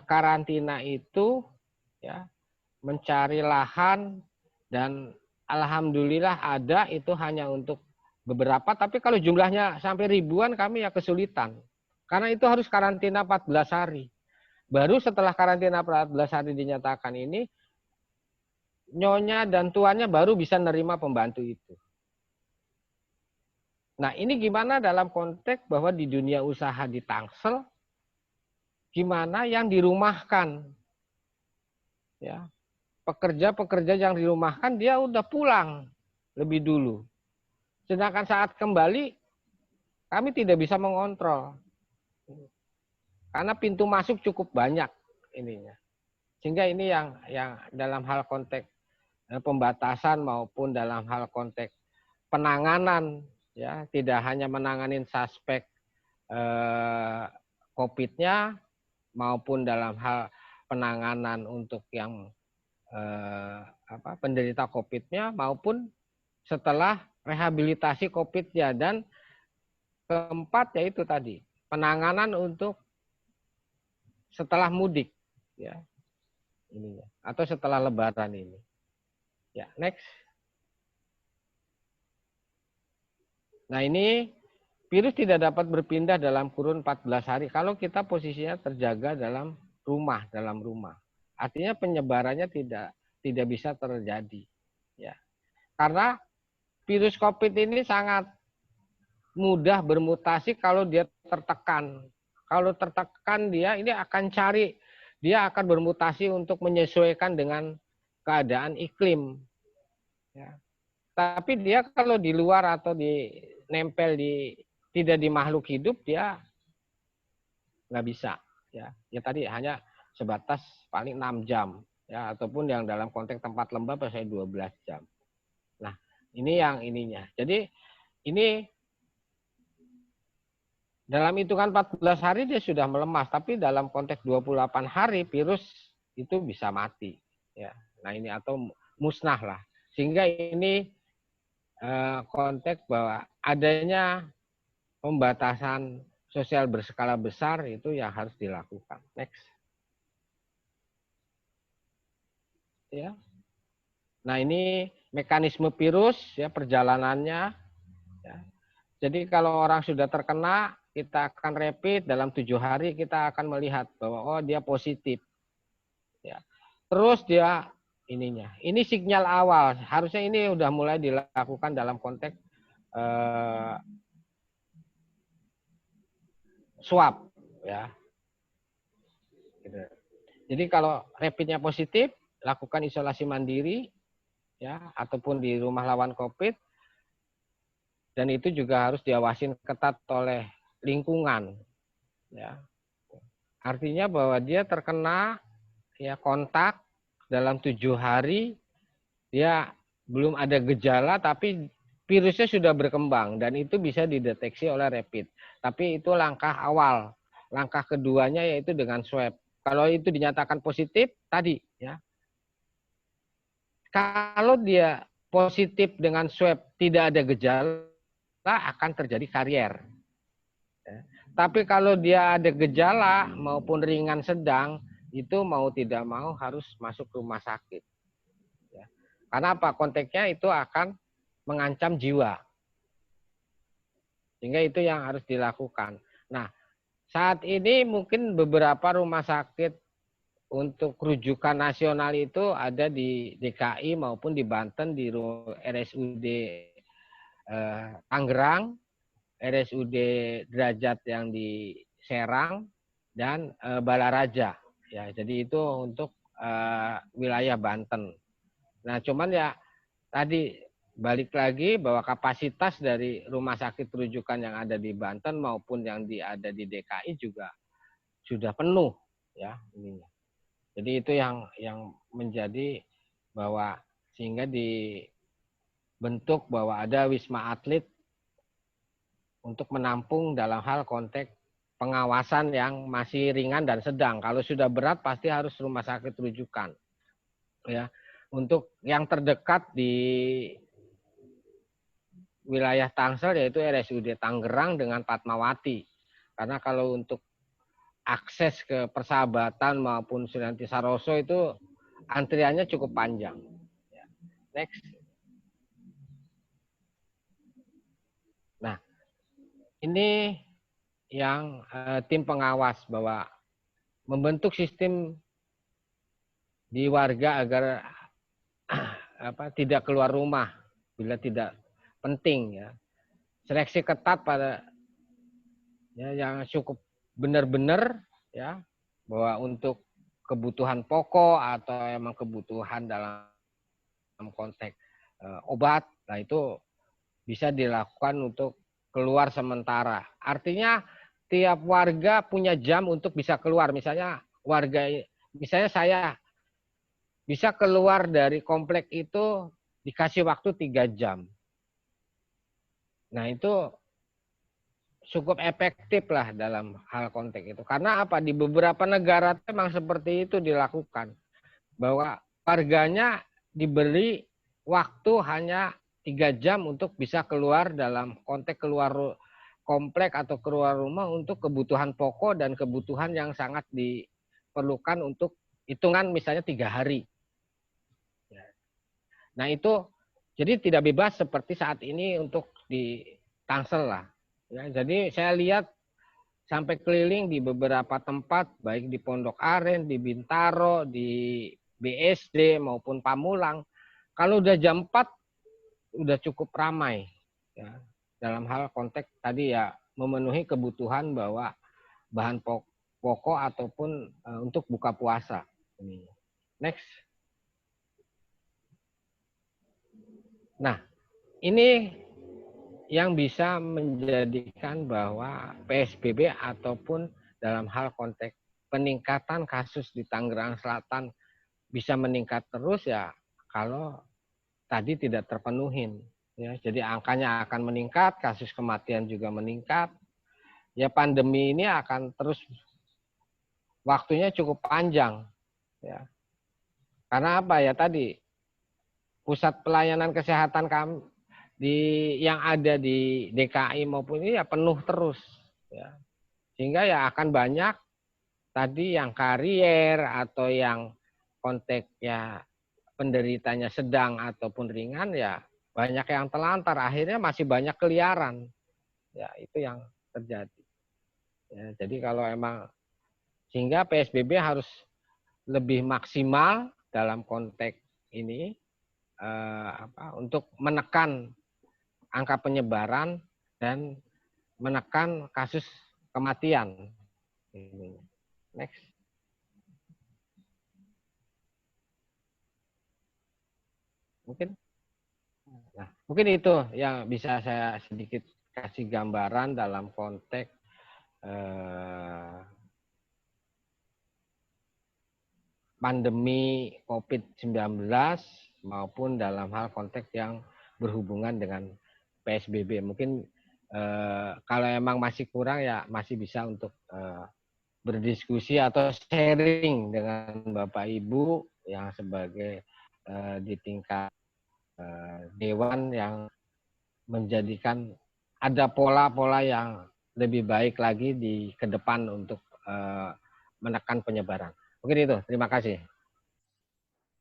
karantina itu, ya, mencari lahan dan alhamdulillah ada itu hanya untuk beberapa. Tapi kalau jumlahnya sampai ribuan kami ya kesulitan. Karena itu harus karantina 14 hari. Baru setelah karantina 14 hari dinyatakan ini, nyonya dan tuannya baru bisa nerima pembantu itu. Nah, ini gimana dalam konteks bahwa di dunia usaha di Tangsel, gimana yang dirumahkan, ya, pekerja-pekerja yang dirumahkan dia udah pulang lebih dulu. Sedangkan saat kembali, kami tidak bisa mengontrol. Karena pintu masuk cukup banyak ininya. Sehingga ini yang dalam hal konteks pembatasan maupun dalam hal konteks penanganan, ya tidak hanya menanganin suspek COVID-nya maupun dalam hal penanganan untuk yang penderita COVID-nya maupun setelah rehabilitasi COVID-nya. Dan keempat yaitu tadi penanganan untuk setelah mudik, ya ini atau setelah Lebaran ini. Ya, next. Nah, ini virus tidak dapat berpindah dalam kurun 14 hari kalau kita posisinya terjaga dalam rumah. Artinya penyebarannya tidak bisa terjadi. Ya. Karena virus COVID ini sangat mudah bermutasi kalau dia tertekan. Kalau tertekan dia akan bermutasi untuk menyesuaikan dengan keadaan iklim. Ya. Tapi dia kalau di luar atau tidak di makhluk hidup, dia nggak bisa. Ya tadi hanya sebatas paling 6 jam. Ya, ataupun yang dalam konteks tempat lembab saya 12 jam. Nah, ini yang ininya. Jadi ini dalam hitungan 14 hari dia sudah melemas, tapi dalam konteks 28 hari virus itu bisa mati. Ya. Nah, ini atau musnah lah. Sehingga ini konteks bahwa adanya pembatasan sosial berskala besar itu yang harus dilakukan. Next. Ya. Nah, ini mekanisme virus ya perjalanannya. Ya. Jadi kalau orang sudah terkena, kita akan rapid dalam 7 hari kita akan melihat bahwa oh dia positif. Ya. Terus dia ini sinyal awal. Harusnya ini udah mulai dilakukan dalam konteks swab ya. Jadi kalau rapidnya positif, lakukan isolasi mandiri ya ataupun di rumah lawan COVID. Dan itu juga harus diawasin ketat oleh lingkungan ya. Artinya bahwa dia terkena ya kontak dalam 7 hari dia belum ada gejala tapi virusnya sudah berkembang dan itu bisa dideteksi oleh rapid. Tapi itu langkah awal. Langkah keduanya yaitu dengan swab. Kalau itu dinyatakan positif tadi ya. Kalau dia positif dengan swab tidak ada gejala akan terjadi karier. Ya. Tapi kalau dia ada gejala maupun ringan sedang itu mau tidak mau harus masuk rumah sakit. Ya. Karena apa? Konteksnya itu akan mengancam jiwa. Sehingga itu yang harus dilakukan. Nah, saat ini mungkin beberapa rumah sakit untuk rujukan nasional itu ada di DKI maupun di Banten di RSUD Tangerang, RSUD Derajat yang di Serang dan Balaraja. Ya, jadi itu untuk wilayah Banten. Nah, cuman ya tadi balik lagi bahwa kapasitas dari rumah sakit rujukan yang ada di Banten maupun yang ada di DKI juga sudah penuh ya ininya. Jadi itu yang menjadi bahwa sehingga dibentuk bahwa ada wisma atlet untuk menampung dalam hal konteks pengawasan yang masih ringan dan sedang. Kalau sudah berat pasti harus rumah sakit rujukan. Ya. Untuk yang terdekat di wilayah Tangsel yaitu RSUD Tangerang dengan Fatmawati. Karena kalau untuk akses ke Persahabatan maupun Sulianti Saroso itu antriannya cukup panjang. Next. Nah, ini yang tim pengawas bahwa membentuk sistem di warga agar tidak keluar rumah bila tidak penting ya. Seleksi ketat pada ya, yang cukup benar-benar ya bahwa untuk kebutuhan pokok atau emang kebutuhan dalam konteks obat, nah itu bisa dilakukan untuk keluar sementara. Artinya tiap warga punya jam untuk bisa keluar. Misalnya saya bisa keluar dari komplek itu dikasih waktu 3 jam. Nah itu cukup efektif lah dalam hal konteks itu. Karena apa? Di beberapa negara memang seperti itu dilakukan. Bahwa warganya diberi waktu hanya 3 jam untuk bisa keluar dalam konteks keluar komplek atau keluar rumah untuk kebutuhan pokok dan kebutuhan yang sangat diperlukan untuk hitungan misalnya 3 hari. Nah itu jadi tidak bebas seperti saat ini untuk di Tangsel lah. Ya, jadi saya lihat sampai keliling di beberapa tempat, baik di Pondok Aren, di Bintaro, di BSD maupun Pamulang. Kalau udah jam 4 udah cukup ramai. Ya. Dalam hal konteks tadi ya memenuhi kebutuhan bahwa bahan pokok ataupun untuk buka puasa. Next. Nah, ini yang bisa menjadikan bahwa PSBB ataupun dalam hal konteks peningkatan kasus di Tangerang Selatan bisa meningkat terus ya kalau tadi tidak terpenuhin. Ya, jadi angkanya akan meningkat, kasus kematian juga meningkat. Ya pandemi ini akan terus waktunya cukup panjang. Ya. Karena apa ya tadi pusat pelayanan kesehatan kami yang ada di DKI maupun ini ya penuh terus. Ya. Sehingga ya akan banyak tadi yang karier atau yang kontaknya penderitanya sedang ataupun ringan ya banyak yang telantar, akhirnya masih banyak keliaran. Ya, itu yang terjadi. Ya, jadi kalau emang sehingga PSBB harus lebih maksimal dalam konteks ini untuk menekan angka penyebaran dan menekan kasus kematian. Next. Mungkin itu yang bisa saya sedikit kasih gambaran dalam konteks pandemi COVID-19 maupun dalam hal konteks yang berhubungan dengan PSBB. Mungkin kalau emang masih kurang ya masih bisa untuk berdiskusi atau sharing dengan Bapak Ibu yang sebagai di tingkat dewan yang menjadikan ada pola-pola yang lebih baik lagi di ke depan untuk menekan penyebaran. Mungkin itu, terima kasih.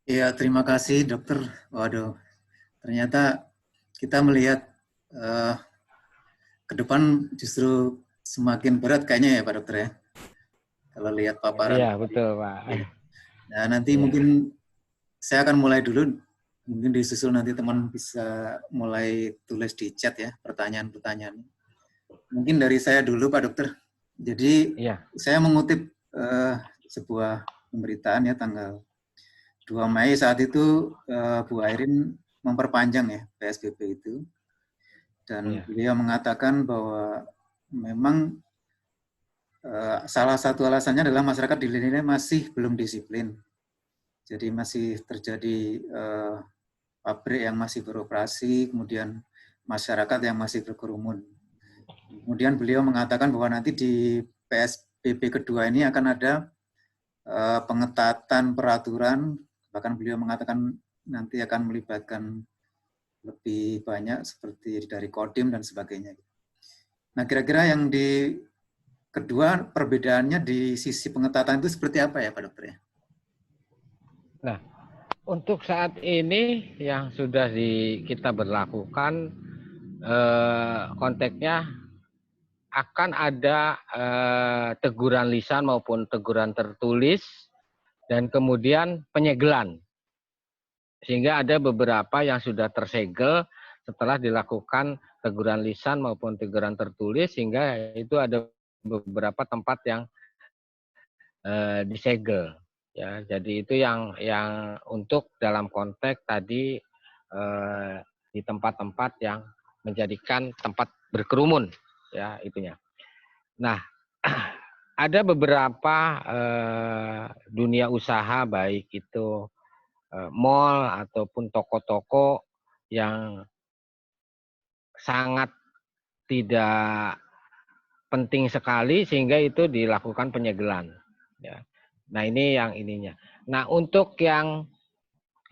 Iya, terima kasih dokter. Waduh, ternyata kita melihat ke depan justru semakin berat kayaknya ya Pak Dokter ya. Kalau lihat paparan. Iya, betul Pak. Nah, nanti mungkin saya akan mulai dulu. Mungkin disusul nanti teman bisa mulai tulis di chat ya pertanyaan-pertanyaan. Mungkin dari saya dulu Pak Dokter. Jadi saya mengutip sebuah pemberitaan ya tanggal 2 Mei saat itu Bu Airin memperpanjang ya PSBB itu. Dan beliau mengatakan bahwa memang salah satu alasannya adalah masyarakat dinilai masih belum disiplin. Jadi masih terjadi pabrik yang masih beroperasi, kemudian masyarakat yang masih berkerumun. Kemudian beliau mengatakan bahwa nanti di PSBB kedua ini akan ada pengetatan peraturan, bahkan beliau mengatakan nanti akan melibatkan lebih banyak seperti dari Kodim dan sebagainya. Nah, kira-kira yang di kedua perbedaannya di sisi pengetatan itu seperti apa ya Pak Dokter ya? Nah, untuk saat ini yang sudah kita berlakukan konteksnya akan ada teguran lisan maupun teguran tertulis dan kemudian penyegelan. Sehingga ada beberapa yang sudah tersegel setelah dilakukan teguran lisan maupun teguran tertulis, sehingga itu ada beberapa tempat yang disegel. Ya, jadi itu yang untuk dalam konteks tadi di tempat-tempat yang menjadikan tempat berkerumun, ya itunya. Nah, ada beberapa dunia usaha baik itu mall ataupun toko-toko yang sangat tidak penting sekali sehingga itu dilakukan penyegelan. Ya. Nah ini yang ininya. Nah untuk yang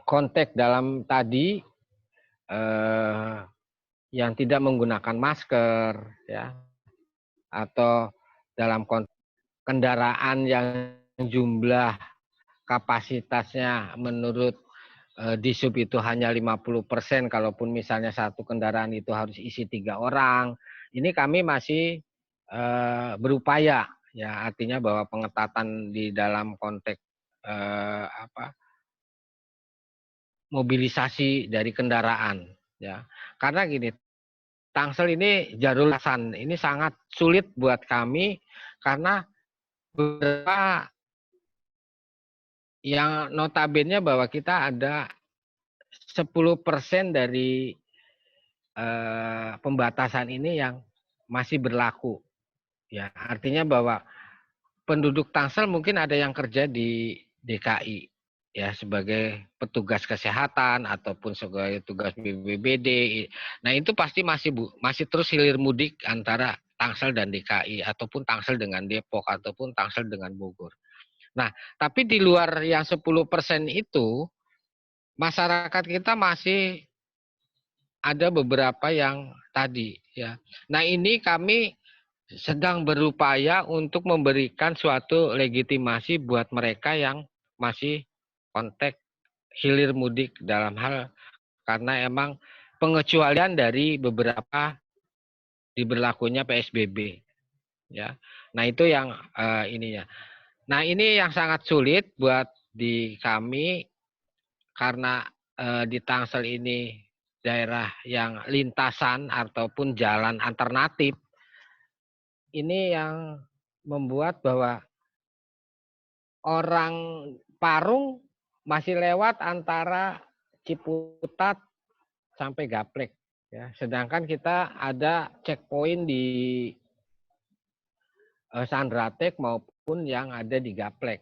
konteks dalam tadi yang tidak menggunakan masker, ya, atau dalam konteks kendaraan yang jumlah kapasitasnya menurut di sub itu hanya 50%, kalaupun misalnya satu kendaraan itu harus isi 3 orang. Ini kami masih berupaya, ya, artinya bahwa pengetatan di dalam konteks mobilisasi dari kendaraan, ya. Karena gini, Tangsel ini jalur lintasan, ini sangat sulit buat kami karena beberapa yang notabene bahwa kita ada 10% dari pembatasan ini yang masih berlaku. Ya, artinya bahwa penduduk Tangsel mungkin ada yang kerja di DKI, ya, sebagai petugas kesehatan ataupun sebagai tugas BPBD. Nah, itu pasti masih terus hilir mudik antara Tangsel dan DKI ataupun Tangsel dengan Depok ataupun Tangsel dengan Bogor. Nah, tapi di luar yang 10% itu, masyarakat kita masih ada beberapa yang tadi, ya. Nah, ini kami sedang berupaya untuk memberikan suatu legitimasi buat mereka yang masih kontak hilir mudik dalam hal karena emang pengecualian dari beberapa diberlakunya PSBB, ya. Nah, itu yang ininya. Nah, ini yang sangat sulit buat di kami karena di Tangsel ini daerah yang lintasan ataupun jalan alternatif. Ini yang membuat bahwa orang Parung masih lewat antara Ciputat sampai Gaplek, ya. Sedangkan kita ada checkpoint di Sandratek maupun yang ada di Gaplek.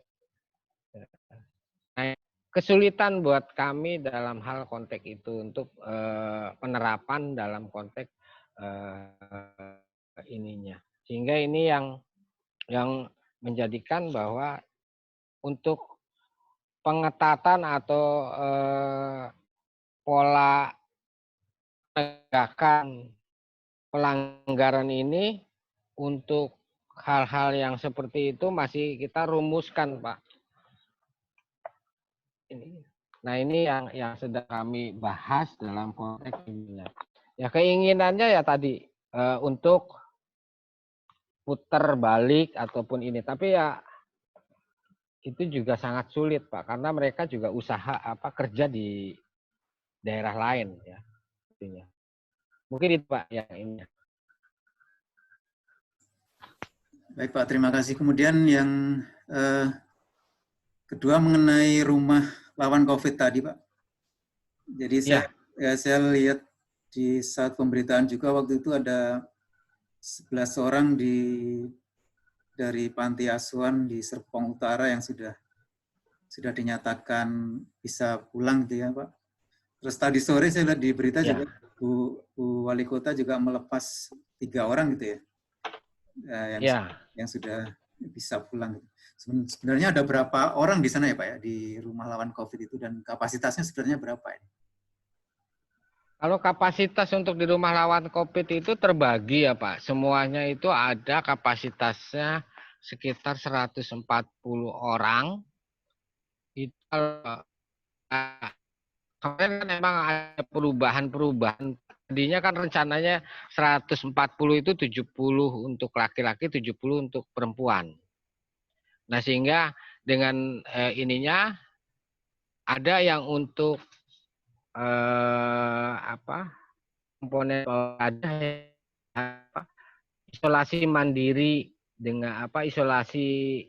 Nah, kesulitan buat kami dalam hal konteks itu untuk penerapan dalam konteks ininya. Sehingga ini yang menjadikan bahwa untuk pengetatan atau pola penegakan pelanggaran ini untuk hal-hal yang seperti itu masih kita rumuskan, Pak. Nah, ini yang sedang kami bahas dalam konteks ini. Ya, keinginannya ya tadi untuk putar balik ataupun ini, tapi ya itu juga sangat sulit, Pak, karena mereka juga usaha kerja di daerah lain, ya. Mungkin itu, Pak, yang ini. Baik, Pak, terima kasih. Kemudian yang kedua mengenai rumah lawan COVID tadi, Pak. Jadi saya lihat di saat pemberitaan juga waktu itu ada 11 orang dari panti asuhan di Serpong Utara yang sudah dinyatakan bisa pulang gitu ya, Pak. Terus tadi sore saya lihat di berita juga Bu Wali Kota juga melepas 3 orang gitu ya, yang sudah bisa pulang. Sebenarnya ada berapa orang di sana ya, Pak, ya, di rumah lawan COVID itu, dan kapasitasnya sebenarnya berapa ya? Kalau kapasitas untuk di rumah lawan COVID itu terbagi ya, Pak. Semuanya itu ada kapasitasnya sekitar 140 orang. Itu kemarin kan memang ada perubahan. Tadinya kan rencananya 140 itu 70 untuk laki-laki, 70 untuk perempuan. Nah, sehingga dengan ininya ada yang untuk komponen ada isolasi mandiri dengan isolasi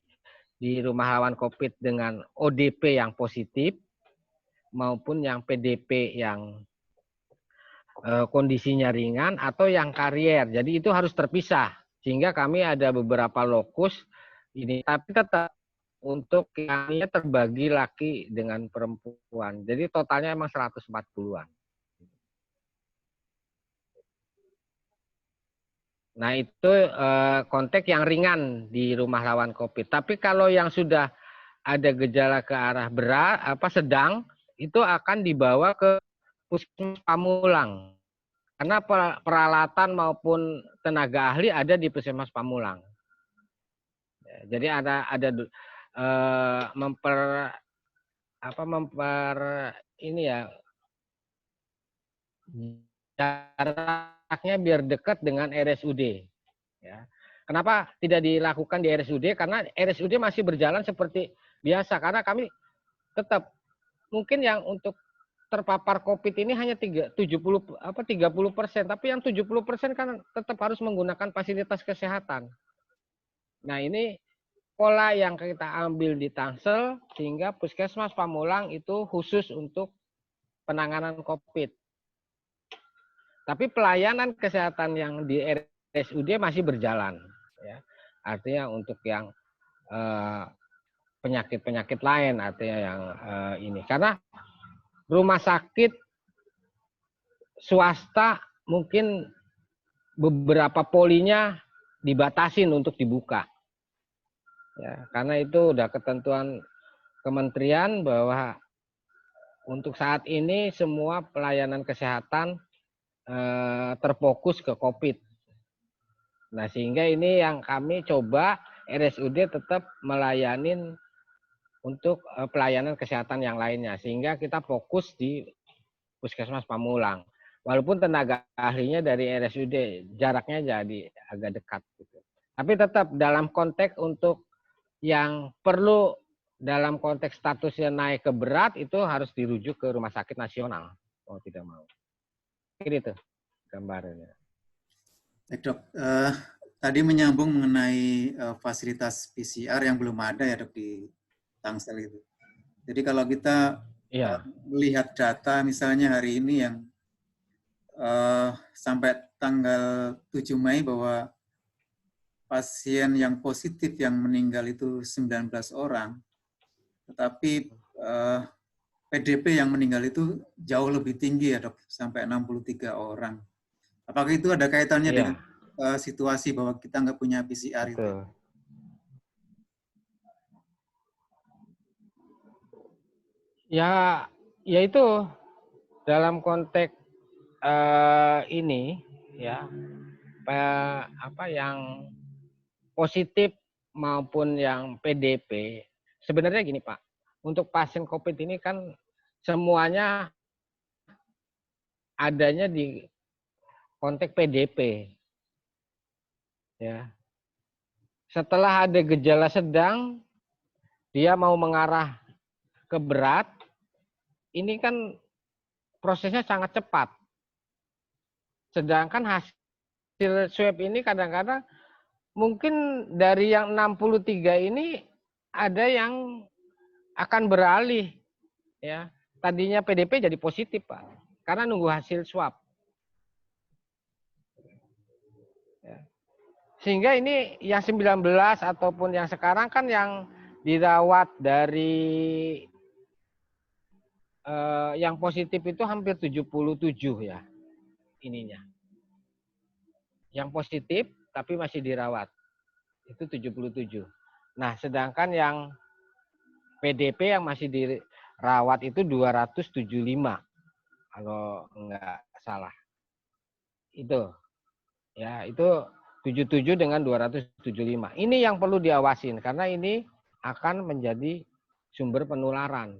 di rumah lawan COVID dengan ODP yang positif maupun yang PDP yang kondisinya ringan atau yang karier. Jadi itu harus terpisah sehingga kami ada beberapa lokus ini, tapi tetap untuk yang terbagi laki dengan perempuan. Jadi totalnya emang 140-an. Nah, itu konteks yang ringan di rumah lawan COVID. Tapi kalau yang sudah ada gejala ke arah berat, sedang, itu akan dibawa ke Puskesmas Pamulang. Karena peralatan maupun tenaga ahli ada di Puskesmas Pamulang. Jadi ada ini ya, jaraknya biar dekat dengan RSUD. Ya. Kenapa tidak dilakukan di RSUD? Karena RSUD masih berjalan seperti biasa. Karena kami tetap mungkin yang untuk terpapar COVID ini hanya 30%, tapi yang 70% kan tetap harus menggunakan fasilitas kesehatan. Nah, ini pola yang kita ambil di Tangsel sehingga Puskesmas Pamulang itu khusus untuk penanganan COVID. Tapi pelayanan kesehatan yang di RSUD masih berjalan, ya. Artinya untuk yang penyakit-penyakit lain, artinya yang ini. Karena rumah sakit swasta mungkin beberapa polinya dibatasin untuk dibuka. Ya, karena itu udah ketentuan kementerian bahwa untuk saat ini semua pelayanan kesehatan terfokus ke COVID. Nah, sehingga ini yang kami coba RSUD tetap melayanin untuk pelayanan kesehatan yang lainnya. Sehingga kita fokus di Puskesmas Pamulang. Walaupun tenaga ahlinya dari RSUD, jaraknya jadi agak dekat. Gitu. Tapi tetap dalam konteks untuk yang perlu dalam konteks statusnya naik ke berat, itu harus dirujuk ke rumah sakit nasional. Oh, tidak mau. Ini tuh gambarnya. Baik, Dok. Tadi menyambung mengenai fasilitas PCR yang belum ada ya, Dok, di Tangsel itu. Jadi kalau kita melihat data misalnya hari ini yang sampai tanggal 7 Mei bahwa pasien yang positif yang meninggal itu 19 orang, tetapi PDP yang meninggal itu jauh lebih tinggi ya, Dok, sampai 63 orang. Apakah itu ada kaitannya dengan situasi bahwa kita nggak punya PCR itu? Ya, itu dalam konteks ini ya, yang positif maupun yang PDP. Sebenarnya gini Pak, untuk pasien COVID ini kan semuanya adanya di konteks PDP. Ya. Setelah ada gejala sedang, dia mau mengarah ke berat, ini kan prosesnya sangat cepat. Sedangkan hasil swab ini kadang-kadang mungkin dari yang 63 ini ada yang akan beralih, ya. Tadinya PDP jadi positif, Pak, karena nunggu hasil swab. Ya. Sehingga ini yang 19 ataupun yang sekarang kan yang dirawat dari yang positif itu hampir 77 ya ininya. Yang positif tapi masih dirawat itu 77. Nah, sedangkan yang PDP yang masih dirawat itu 275 kalau enggak salah. Itu. Ya, itu 77 dengan 275. Ini yang perlu diawasin karena ini akan menjadi sumber penularan.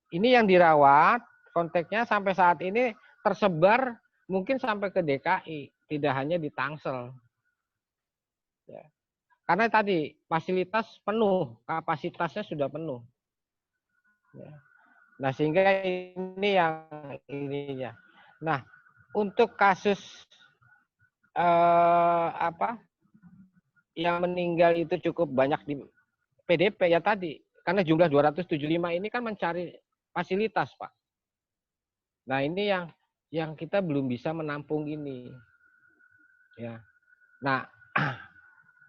Ini yang dirawat, konteksnya sampai saat ini tersebar mungkin sampai ke DKI, tidak hanya di Tangsel. Ya. Karena tadi fasilitas penuh, kapasitasnya sudah penuh. Ya. Nah, sehingga ini yang ininya. Nah, untuk kasus yang meninggal itu cukup banyak di PDP ya tadi, karena jumlah 275 ini kan mencari fasilitas, Pak. Nah, ini yang kita belum bisa menampung ini. Ya. Nah,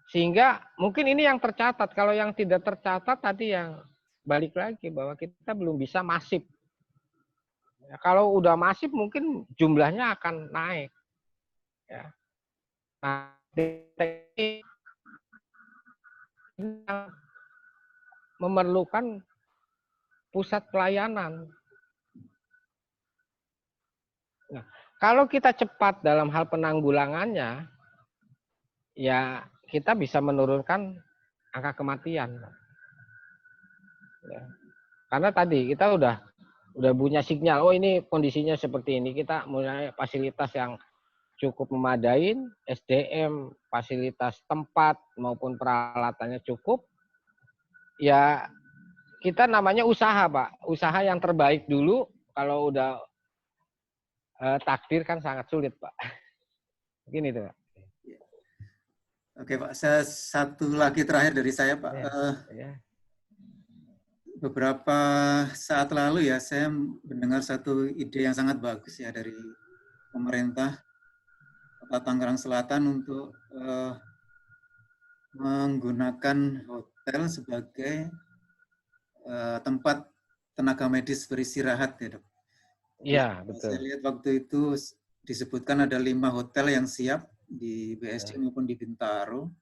sehingga mungkin ini yang tercatat. Kalau yang tidak tercatat tadi yang balik lagi bahwa kita belum bisa masif. Ya, kalau udah masif mungkin jumlahnya akan naik. Ya. Nah, memerlukan pusat pelayanan. Nah, kalau kita cepat dalam hal penanggulangannya, ya kita bisa menurunkan angka kematian. Ya. Karena tadi kita udah punya sinyal, oh ini kondisinya seperti ini, kita mulai fasilitas yang cukup memadai, SDM, fasilitas tempat maupun peralatannya cukup, ya kita namanya usaha, Pak. Usaha yang terbaik dulu, kalau udah takdir kan sangat sulit, Pak. Begini itu, Pak. Oke, Pak. Satu lagi terakhir dari saya, Pak. Ya. Beberapa saat lalu ya, saya mendengar satu ide yang sangat bagus ya dari pemerintah Kota Tangerang Selatan untuk menggunakan hotel sebagai tempat tenaga medis beristirahat ya, Dok. Iya, betul. Saya lihat waktu itu disebutkan ada 5 hotel yang siap di BSD maupun di Bintaro,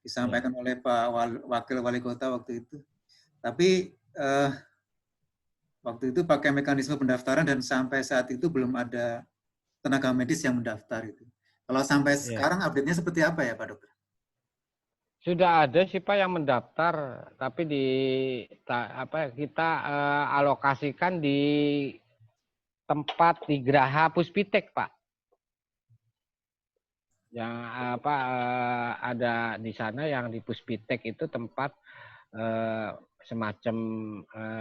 disampaikan oleh Pak Wakil Wali Kota waktu itu. Tapi waktu itu pakai mekanisme pendaftaran dan sampai saat itu belum ada tenaga medis yang mendaftar itu. Kalau sampai sekarang update-nya seperti apa ya, Pak Dokter? Sudah ada sih Pak yang mendaftar, tapi kita alokasikan di tempat di Graha Puspitek, Pak. Yang ada di sana yang di Puspitek itu tempat semacam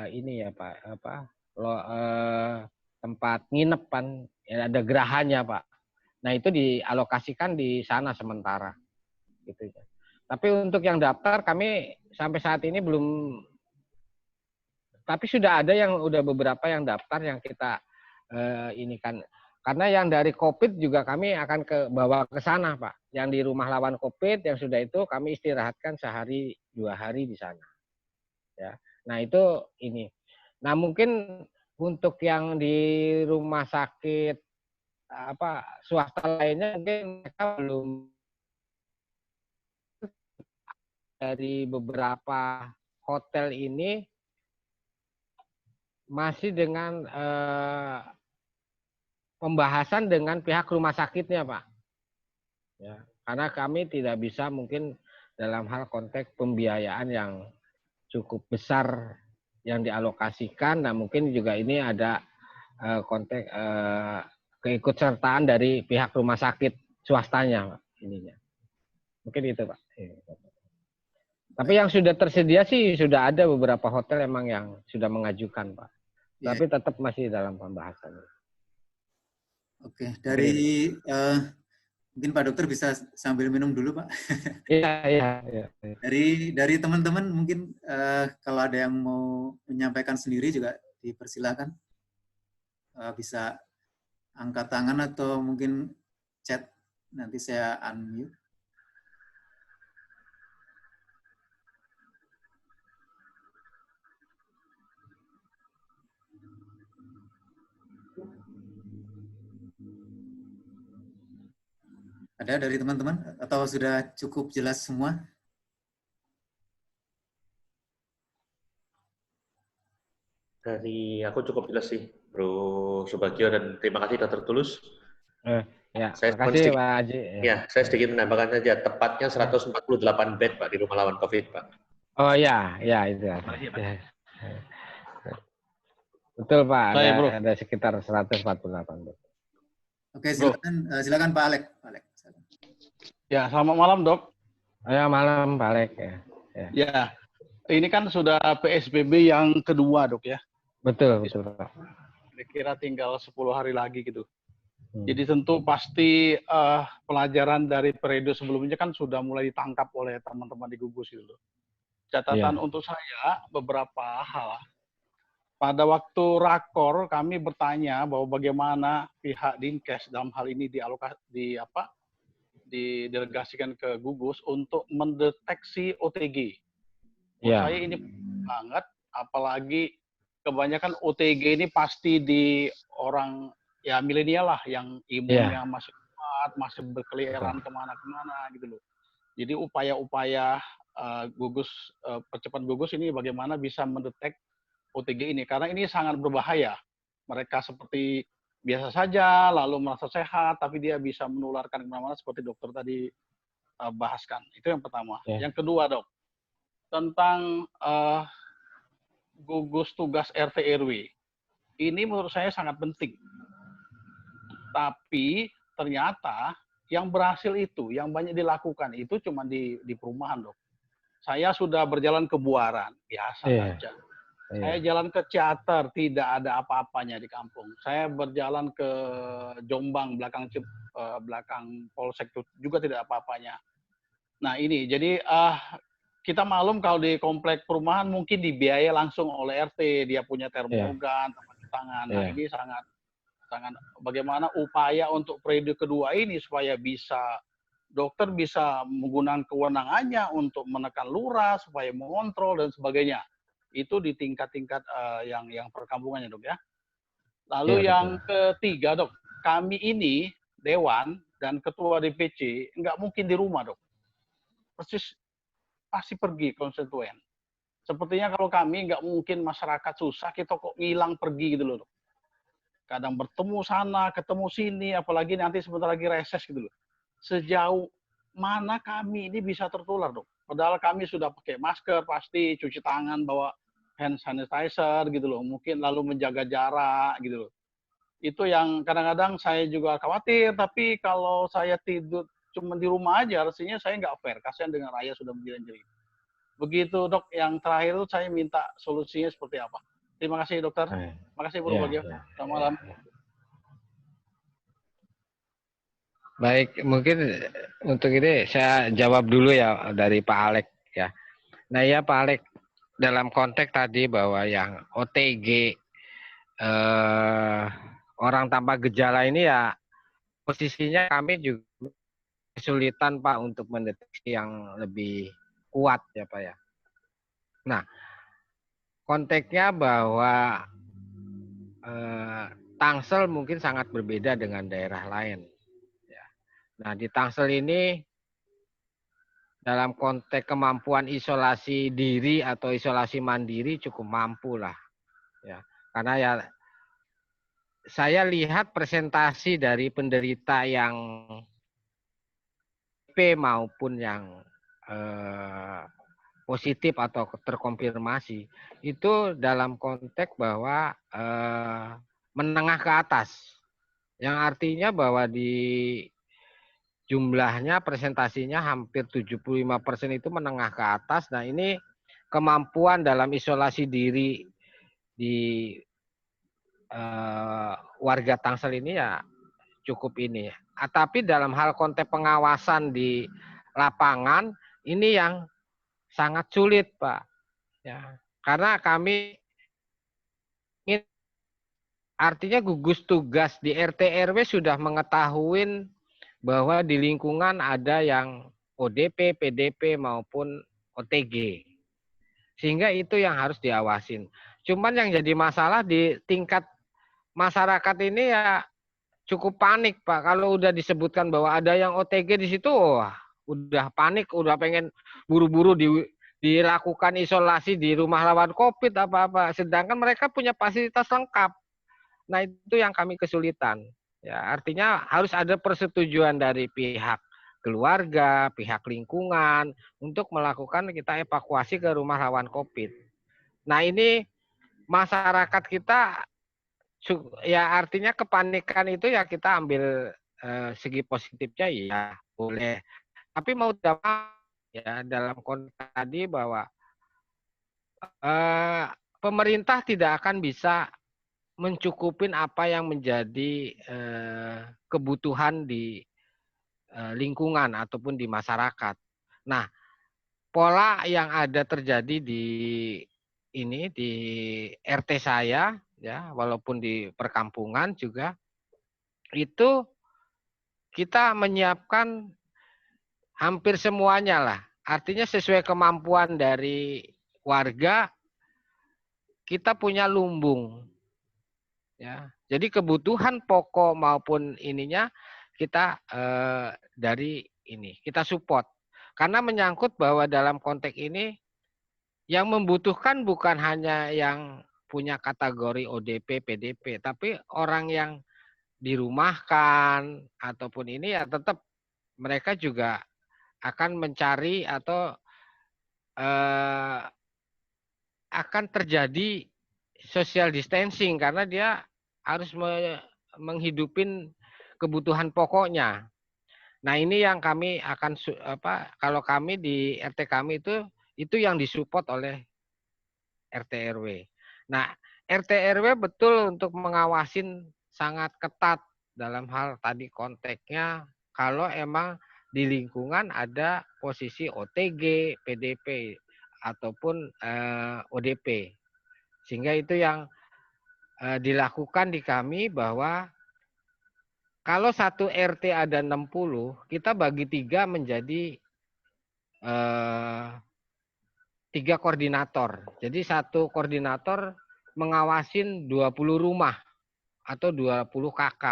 ini ya Pak, tempat nginep kan, ya, ada gerahanya Pak. Nah itu dialokasikan di sana sementara, gitu ya. Tapi untuk yang daftar kami sampai saat ini belum, tapi sudah ada yang beberapa yang daftar yang kita ini kan, karena yang dari COVID juga kami akan bawa ke sana Pak. Yang di rumah lawan COVID yang sudah itu kami istirahatkan sehari 2 hari di sana. Ya, nah itu ini. Nah mungkin untuk yang di rumah sakit swasta lainnya mungkin mereka belum, dari beberapa hotel ini masih dengan pembahasan dengan pihak rumah sakitnya, Pak. Ya, karena kami tidak bisa mungkin dalam hal konteks pembiayaan yang cukup besar yang dialokasikan. Nah, mungkin juga ini ada konteks keikutsertaan dari pihak rumah sakit swastanya, Pak, ininya. Mungkin itu, Pak. Tapi yang sudah tersedia sih sudah ada beberapa hotel emang yang sudah mengajukan, Pak. Tapi tetap masih dalam pembahasan. Oke, dari mungkin Pak Dokter bisa sambil minum dulu, Pak. Iya. Dari teman-teman mungkin kalau ada yang mau menyampaikan sendiri juga dipersilakan. Bisa angkat tangan atau mungkin chat, nanti saya unmute. Ada dari teman-teman atau sudah cukup jelas semua? Dari aku cukup jelas sih, Bro Subagio, dan terima kasih Dr. Tulus. Ya, terima kasih Pak Haji. Ya, saya sedikit menambahkan saja, tepatnya 148 bed Pak di rumah lawan COVID Pak. Oh ya itu. Ya. Betul Pak, ada sekitar 148 bed. Oke, silakan Pak Alek. Ya, selamat malam Dok. Ya, malam Pak Alek. Ya, ini kan sudah PSBB yang kedua Dok ya. Betul Pak. Kira-kira tinggal 10 hari lagi gitu. Jadi tentu pasti pelajaran dari periode sebelumnya kan sudah mulai ditangkap oleh teman-teman di gugus gitu. Catatan untuk saya beberapa hal. Pada waktu rakor kami bertanya bahwa bagaimana pihak Dinkes dalam hal ini didelegasikan ke gugus untuk mendeteksi OTG. Saya ini banget, apalagi kebanyakan OTG ini pasti di orang ya milenial lah yang imunnya masih kuat, masih berkeliaran kemana-kemana gitu loh. Jadi upaya-upaya percepatan gugus ini bagaimana bisa mendetek OTG ini, karena ini sangat berbahaya. Mereka seperti biasa saja, lalu merasa sehat, tapi dia bisa menularkan kemana-mana seperti dokter tadi bahaskan. Itu yang pertama. Yang kedua Dok, tentang gugus tugas RT RW. Ini menurut saya sangat penting. Tapi ternyata yang berhasil itu, yang banyak dilakukan itu cuma di perumahan, Dok. Saya sudah berjalan ke Buaran, biasa saja. Saya jalan ke Ciater, tidak ada apa-apanya di kampung. Saya berjalan ke Jombang, belakang Polsek juga tidak apa-apanya. Nah ini, jadi kita maklum kalau di komplek perumahan mungkin dibiayai langsung oleh RT, dia punya termogan, tempat cuci tangan. Nah ini sangat bagaimana upaya untuk periode kedua ini supaya dokter bisa menggunakan kewenangannya untuk menekan lurah supaya mengontrol dan sebagainya. Itu di tingkat-tingkat yang perkampungannya, Dok ya. Lalu yang ketiga, Dok, kami ini dewan dan ketua DPC nggak mungkin di rumah, Dok. Pasti pergi konstituen. Sepertinya kalau kami nggak mungkin masyarakat susah, kita kok ngilang pergi gitu loh, Dok. Kadang bertemu sana, ketemu sini, apalagi nanti sebentar lagi reses gitu loh. Sejauh mana kami ini bisa tertular, Dok? Padahal kami sudah pakai masker, pasti cuci tangan, bawa hand sanitizer gitu loh. Mungkin lalu menjaga jarak gitu loh. Itu yang kadang-kadang saya juga khawatir, tapi kalau saya tidur cuma di rumah aja, rasanya saya nggak fair. Kasihan dengan rakyat sudah menjadi. Begitu, Dok. Yang terakhir itu saya minta solusinya seperti apa. Terima kasih, Dokter. Terima kasih, Bu Bagio. Selamat malam. Baik, mungkin untuk ini saya jawab dulu ya dari Pak Alek ya. Nah ya Pak Alek, dalam konteks tadi bahwa yang OTG orang tanpa gejala ini ya posisinya kami juga kesulitan Pak untuk mendeteksi yang lebih kuat ya Pak ya. Nah konteksnya bahwa Tangsel mungkin sangat berbeda dengan daerah lain. Nah, di Tangsel ini dalam konteks kemampuan isolasi diri atau isolasi mandiri cukup mampu lah. Ya. Karena ya saya lihat presentasi dari penderita yang P maupun yang positif atau terkonfirmasi itu dalam konteks bahwa menengah ke atas. Yang artinya bahwa di jumlahnya presentasinya hampir 75% itu menengah ke atas. Nah ini kemampuan dalam isolasi diri di warga Tangsel ini ya cukup ini. Tapi dalam hal konteks pengawasan di lapangan ini yang sangat sulit Pak. Ya, karena kami artinya gugus tugas di RT RW sudah mengetahui bahwa di lingkungan ada yang ODP, PDP maupun OTG. Sehingga itu yang harus diawasin. Cuman yang jadi masalah di tingkat masyarakat ini ya cukup panik Pak. Kalau udah disebutkan bahwa ada yang OTG di situ, wah, udah panik, udah pengen buru-buru dilakukan isolasi di rumah lawan COVID apa-apa. Sedangkan mereka punya fasilitas lengkap. Nah itu yang kami kesulitan. Ya, artinya harus ada persetujuan dari pihak keluarga, pihak lingkungan untuk melakukan kita evakuasi ke rumah rawan COVID. Nah ini masyarakat kita ya artinya kepanikan itu ya kita ambil segi positifnya ya boleh. Tapi mau tidak ya dalam konteks tadi bahwa pemerintah tidak akan bisa mencukupin apa yang menjadi kebutuhan di lingkungan ataupun di masyarakat. Nah, pola yang ada terjadi di RT saya ya, walaupun di perkampungan juga itu kita menyiapkan hampir semuanya lah. Artinya sesuai kemampuan dari warga kita punya lumbung. Ya, jadi kebutuhan pokok maupun ininya kita dari ini kita support karena menyangkut bahwa dalam konteks ini yang membutuhkan bukan hanya yang punya kategori ODP, PDP, tapi orang yang dirumahkan ataupun ini ya tetap mereka juga akan mencari atau akan terjadi social distancing karena dia harus menghidupin kebutuhan pokoknya. Nah, ini yang kami akan kalau kami di RT kami itu yang disupport oleh RT RW. Nah, RT RW betul untuk mengawasin sangat ketat dalam hal tadi konteksnya kalau emang di lingkungan ada posisi OTG, PDP ataupun ODP. Sehingga itu yang dilakukan di kami bahwa kalau satu RT ada 60, kita bagi 3 menjadi 3 koordinator. Jadi satu koordinator mengawasin 20 rumah atau 20 KK.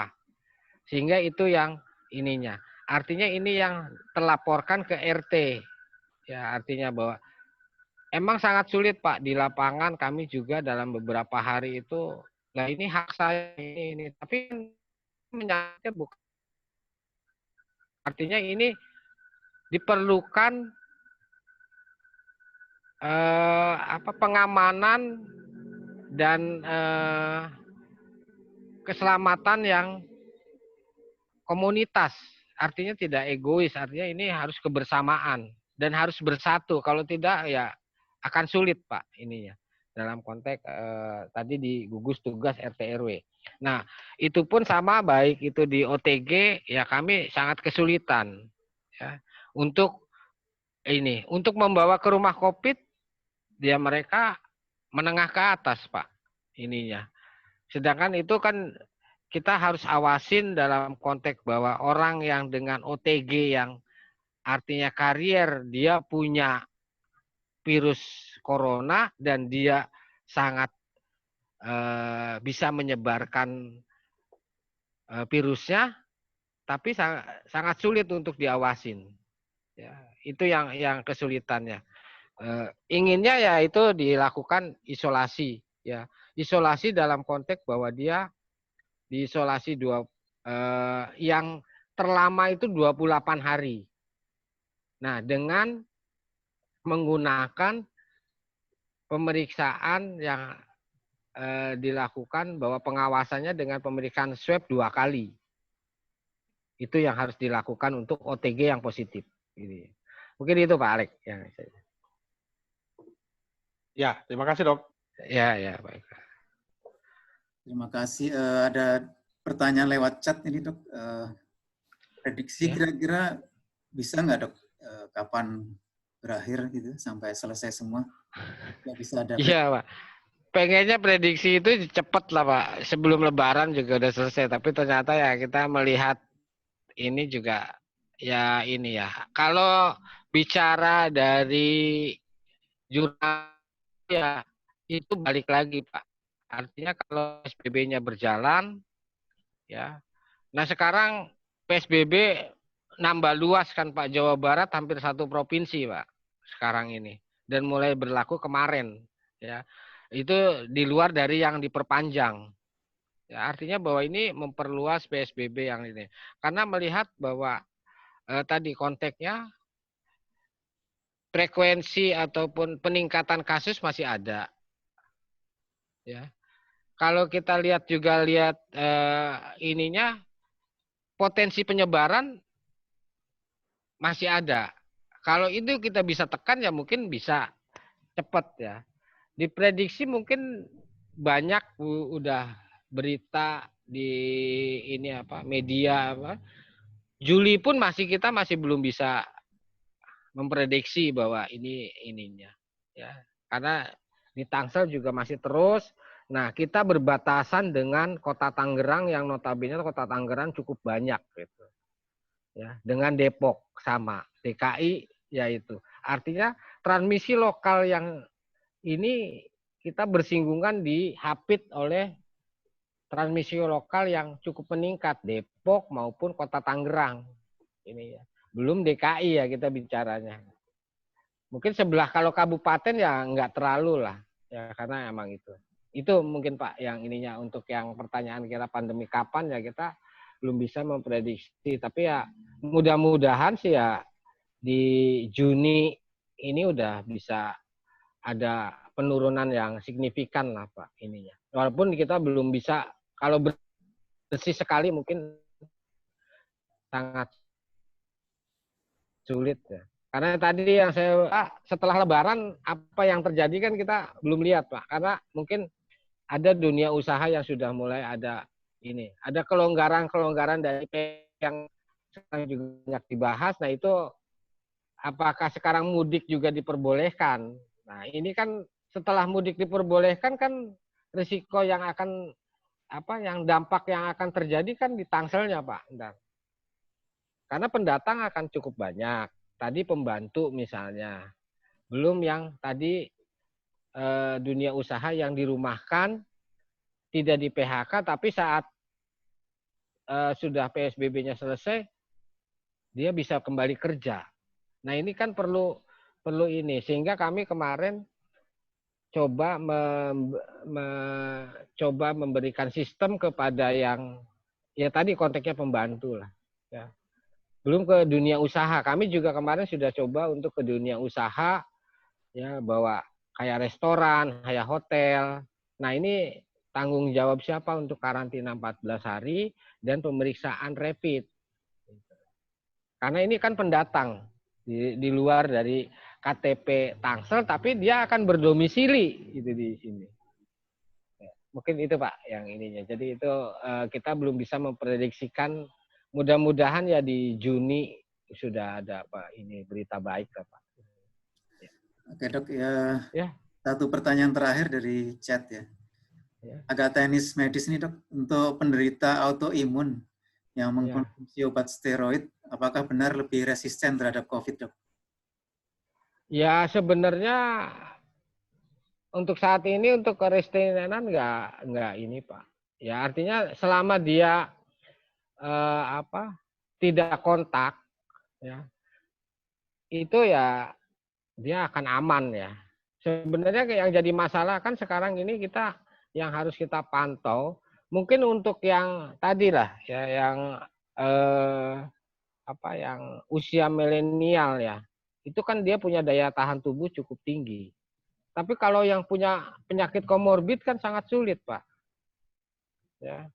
Sehingga itu yang ininya. Artinya ini yang terlaporkan ke RT. Ya, artinya bahwa emang sangat sulit Pak di lapangan kami juga dalam beberapa hari itu. Nah, ini hak saya ini. Tapi menyangkutnya bukan. Artinya ini diperlukan pengamanan dan keselamatan yang komunitas. Artinya tidak egois, artinya ini harus kebersamaan dan harus bersatu. Kalau tidak ya akan sulit Pak ininya. Dalam konteks tadi di gugus tugas RT RW. Nah, itu pun sama baik itu di OTG ya kami sangat kesulitan ya untuk membawa ke rumah COVID dia mereka menengah ke atas Pak ininya. Sedangkan itu kan kita harus awasin dalam konteks bahwa orang yang dengan OTG yang artinya karier dia punya virus corona dan dia sangat bisa menyebarkan virusnya, tapi sangat sulit untuk diawasin. Ya, itu yang kesulitannya. Inginnya ya itu dilakukan isolasi, ya isolasi dalam konteks bahwa dia diisolasi yang terlama itu 28 hari. Nah, dengan menggunakan pemeriksaan yang dilakukan bahwa pengawasannya dengan pemeriksaan swab 2 kali. Itu yang harus dilakukan untuk OTG yang positif. Ini. Mungkin itu Pak Alek. Ya, terima kasih Dok. Ya, baik. Terima kasih. Ada pertanyaan lewat chat ini Dok. Prediksi kira-kira bisa nggak Dok kapan berakhir gitu sampai selesai semua? Nggak bisa ada. Iya Pak. Pengennya prediksi itu cepat lah Pak. Sebelum Lebaran juga udah selesai. Tapi ternyata ya kita melihat ini juga ya ini ya. Kalau bicara dari jurnal ya itu balik lagi Pak. Artinya kalau PSBB-nya berjalan ya. Nah sekarang PSBB nambah luas kan Pak, Jawa Barat hampir 1 provinsi Pak sekarang ini dan mulai berlaku kemarin ya. Itu di luar dari yang diperpanjang. Ya, artinya bahwa ini memperluas PSBB yang ini. Karena melihat bahwa tadi konteksnya frekuensi ataupun peningkatan kasus masih ada. Ya. Kalau kita lihat ininya potensi penyebaran masih ada. Kalau itu kita bisa tekan ya mungkin bisa cepat ya. Diprediksi mungkin banyak udah berita di media Juli pun kita masih belum bisa memprediksi bahwa ininya ya. Karena di Tangsel juga masih terus. Nah, kita berbatasan dengan Kota Tangerang yang notabene Kota Tangerang cukup banyak gitu. Ya, dengan Depok sama, DKI yaitu. Artinya transmisi lokal yang ini kita bersinggungan dihapit oleh transmisi lokal yang cukup meningkat Depok maupun Kota Tangerang. Ini ya. Belum DKI ya kita bicaranya. Mungkin sebelah kalau kabupaten ya nggak terlalu lah. Ya karena emang itu. Itu mungkin Pak yang ininya untuk yang pertanyaan kira pandemi kapan ya kita belum bisa memprediksi. Tapi ya mudah-mudahan sih ya di Juni ini udah bisa ada penurunan yang signifikan lah Pak ininya. Walaupun kita belum bisa, kalau bersih sekali mungkin sangat sulit ya. Karena tadi yang setelah Lebaran apa yang terjadi kan kita belum lihat Pak. Karena mungkin ada dunia usaha yang sudah mulai ada ini, ada kelonggaran-kelonggaran dari yang sekarang juga banyak dibahas. Nah itu apakah sekarang mudik juga diperbolehkan? Nah ini kan setelah mudik diperbolehkan kan risiko yang akan yang dampak yang akan terjadi kan di Tangselnya Pak. Karena pendatang akan cukup banyak. Tadi pembantu misalnya, belum yang tadi dunia usaha yang dirumahkan, tidak di PHK, tapi saat sudah PSBB-nya selesai, dia bisa kembali kerja. Nah ini kan perlu ini, sehingga kami kemarin coba memberikan sistem kepada yang ya tadi konteksnya pembantu lah. Ya. Belum ke dunia usaha, kami juga kemarin sudah coba untuk ke dunia usaha, ya bawa kayak restoran, kayak hotel. Nah ini tanggung jawab siapa untuk karantina 14 hari dan pemeriksaan rapid. Karena ini kan pendatang di luar dari KTP Tangsel, tapi dia akan berdomisili itu di sini. Mungkin itu Pak yang ininya. Jadi itu kita belum bisa memprediksikan. Mudah-mudahan ya di Juni sudah ada ini berita baik Pak. Oke Dok, ya. Satu pertanyaan terakhir dari chat ya. Agak teknis medis nih Dok, untuk penderita autoimun yang mengkonsumsi obat steroid, apakah benar lebih resisten terhadap COVID Dok? Ya sebenarnya untuk saat ini untuk keresistenan nggak ini Pak. Ya artinya selama dia tidak kontak ya itu ya dia akan aman ya. Sebenarnya yang jadi masalah kan sekarang ini kita yang harus kita pantau mungkin untuk yang tadi lah ya yang yang usia milenial ya itu kan dia punya daya tahan tubuh cukup tinggi. Tapi kalau yang punya penyakit komorbid kan sangat sulit Pak. Ya.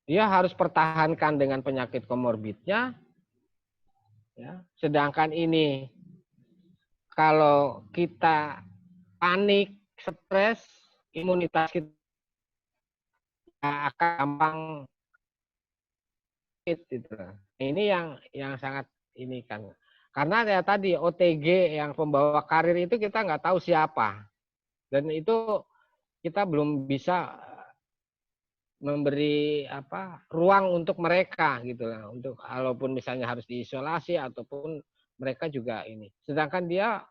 Dia harus pertahankan dengan penyakit komorbidnya. Ya. Sedangkan ini, kalau kita panik, stres, imunitas kita akan gampang. Gitu. Ini yang sangat ini kan. Karena ya tadi OTG yang pembawa karir itu kita nggak tahu siapa. Dan itu kita belum bisa memberi ruang untuk mereka gitu lah, untuk walaupun misalnya harus diisolasi ataupun mereka juga ini. Sedangkan dia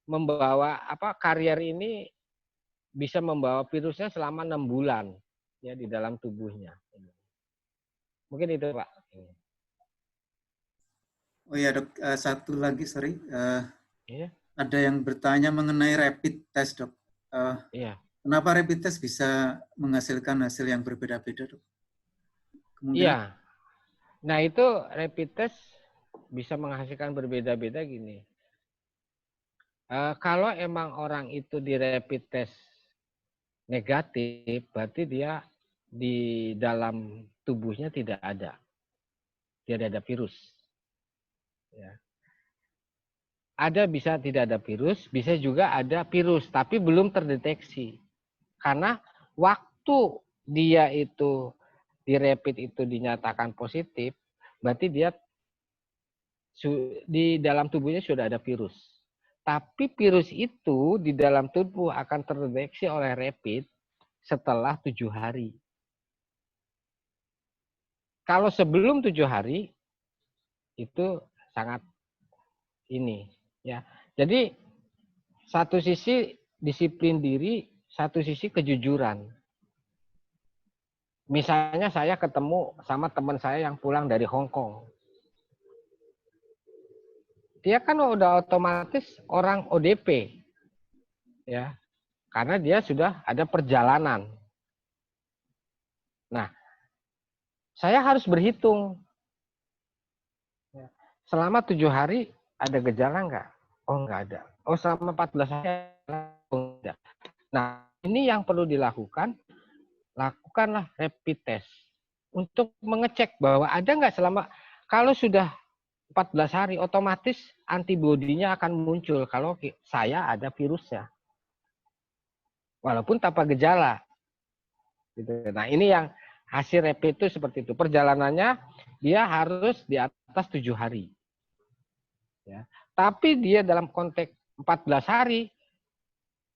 membawa karier ini bisa membawa virusnya selama 6 bulan ya di dalam tubuhnya. Mungkin itu Pak. Oh ya Dok, satu lagi sorry. Ada yang bertanya mengenai rapid test Dok. Kenapa rapid test bisa menghasilkan hasil yang berbeda-beda, Dok? Iya. Nah, itu rapid test bisa menghasilkan berbeda-beda gini. Kalau emang orang itu di rapid test negatif, berarti dia di dalam tubuhnya tidak ada virus. Ya. Ada bisa tidak ada virus, bisa juga ada virus, tapi belum terdeteksi. Karena waktu dia itu di rapid itu dinyatakan positif, berarti dia di dalam tubuhnya sudah ada virus. Tapi virus itu di dalam tubuh akan terdeteksi oleh rapid setelah 7 hari. Kalau sebelum 7 hari, itu sangat ini. Ya. Jadi satu sisi disiplin diri, satu sisi kejujuran. Misalnya saya ketemu sama teman saya yang pulang dari Hong Kong. Dia kan udah otomatis orang ODP. Ya. Karena dia sudah ada perjalanan. Nah, saya harus berhitung. Selama 7 hari ada gejala enggak? Oh, enggak ada. Oh, selama 14 hari enggak. Nah, ini yang perlu dilakukan, lakukanlah rapid test untuk mengecek bahwa ada nggak kalau sudah 14 hari otomatis antibodinya akan muncul kalau saya ada virusnya. Walaupun tanpa gejala. Gitu. Nah, ini yang hasil rapid itu seperti itu. Perjalanannya dia harus di atas 7 hari. Ya. Tapi dia dalam konteks 14 hari,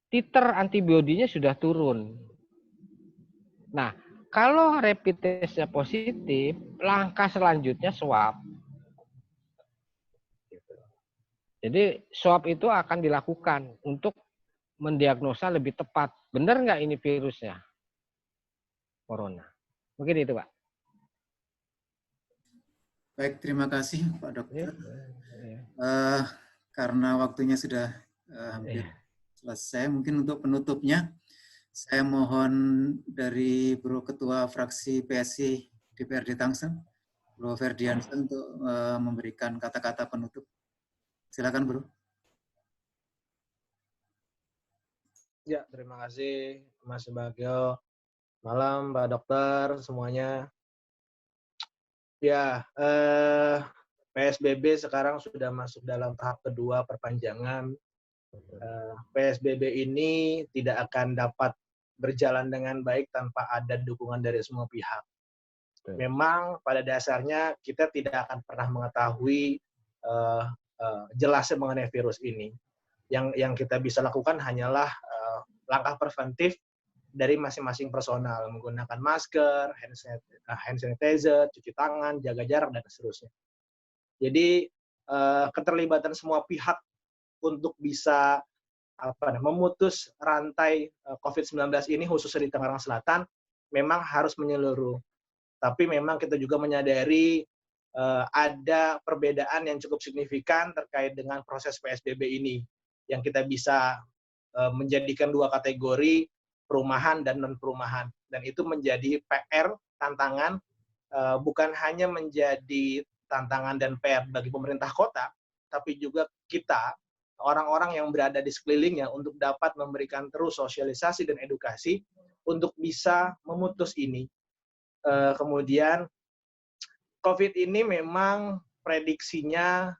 titer antibodinya sudah turun. Nah, kalau rapid testnya positif, langkah selanjutnya swab. Jadi swab itu akan dilakukan untuk mendiagnosa lebih tepat. Benar nggak ini virusnya? Corona. Mungkin itu, Pak. Baik, terima kasih Pak Dokter. Karena waktunya sudah hampir selesai, mungkin untuk penutupnya, saya mohon dari Bro Ketua Fraksi PSI DPRD Tangsel, Bro Ferdiansyah, untuk memberikan kata-kata penutup. Silakan, Bro. Ya, terima kasih Mas Bagio. Malam Pak Dokter semuanya. Ya, PSBB sekarang sudah masuk dalam tahap kedua perpanjangan. PSBB ini tidak akan dapat berjalan dengan baik tanpa ada dukungan dari semua pihak. Memang pada dasarnya kita tidak akan pernah mengetahui jelasnya mengenai virus ini. Yang kita bisa lakukan hanyalah langkah preventif dari masing-masing personal, menggunakan masker, hand sanitizer, cuci tangan, jaga jarak, dan seterusnya. Jadi keterlibatan semua pihak untuk bisa memutus rantai COVID-19 ini khususnya di Tangerang Selatan memang harus menyeluruh. Tapi memang kita juga menyadari ada perbedaan yang cukup signifikan terkait dengan proses PSBB ini, yang kita bisa menjadikan dua kategori, perumahan dan non-perumahan. Dan itu menjadi PR, tantangan, bukan hanya menjadi tantangan dan PR bagi pemerintah kota, tapi juga kita, orang-orang yang berada di sekelilingnya, untuk dapat memberikan terus sosialisasi dan edukasi untuk bisa memutus ini. Kemudian, COVID ini memang prediksinya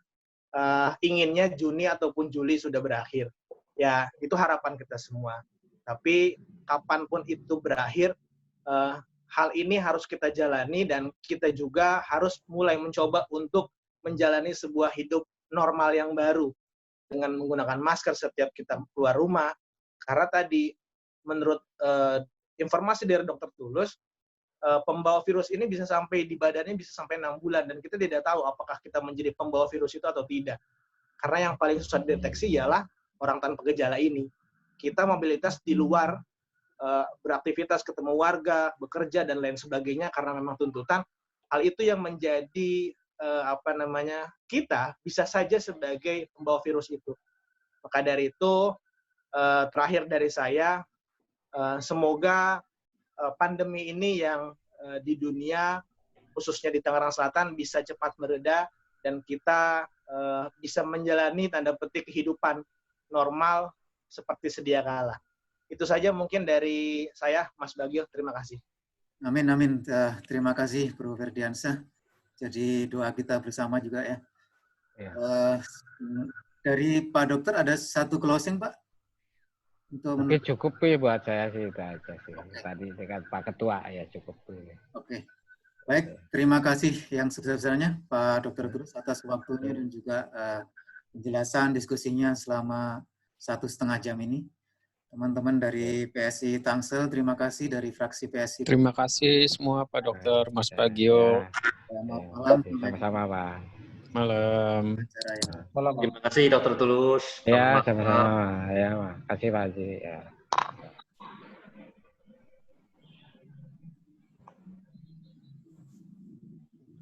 inginnya Juni ataupun Juli sudah berakhir. Ya, itu harapan kita semua. Tapi kapanpun itu berakhir, hal ini harus kita jalani dan kita juga harus mulai mencoba untuk menjalani sebuah hidup normal yang baru dengan menggunakan masker setiap kita keluar rumah. Karena tadi menurut informasi dari Dr. Tulus, pembawa virus ini bisa sampai di badannya bisa sampai 6 bulan dan kita tidak tahu apakah kita menjadi pembawa virus itu atau tidak. Karena yang paling susah dideteksi ialah orang tanpa gejala ini. Kita mobilitas di luar, beraktivitas, ketemu warga, bekerja dan lain sebagainya karena memang tuntutan. Hal itu yang menjadi kita bisa saja sebagai pembawa virus itu. Maka dari itu, terakhir dari saya, semoga pandemi ini yang di dunia, khususnya di Tangerang Selatan, bisa cepat mereda dan kita bisa menjalani tanda petik kehidupan normal seperti sedia kala. Itu saja mungkin dari saya, Mas Bagio. Terima kasih. Amin, amin. Terima kasih, Bro Ferdiansyah. Jadi doa kita bersama juga ya. Dari Pak Dokter ada satu closing, Pak? Oke, cukup ya buat saya sih itu aja sih. Tadi dengan Pak Ketua ya cukup. Oke. Baik, terima kasih yang sebesar-besarnya Pak Dr. Tulus atas waktunya dan juga penjelasan diskusinya selama 1,5 jam ini. Teman-teman dari PSI Tangsel, terima kasih dari fraksi PSI. Terima kasih semua Pak Dokter, Mas Bagio. Selamat malam. Sama-sama Pak. Malam. Terima kasih Dr. Tulus. Ya, sama-sama. Ya, makasih Pak Haji. Ya.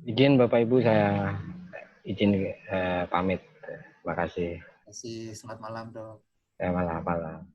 Izin Bapak Ibu saya izin pamit. Terima kasih. Terima kasih. Selamat malam, Dok. Ya, malam.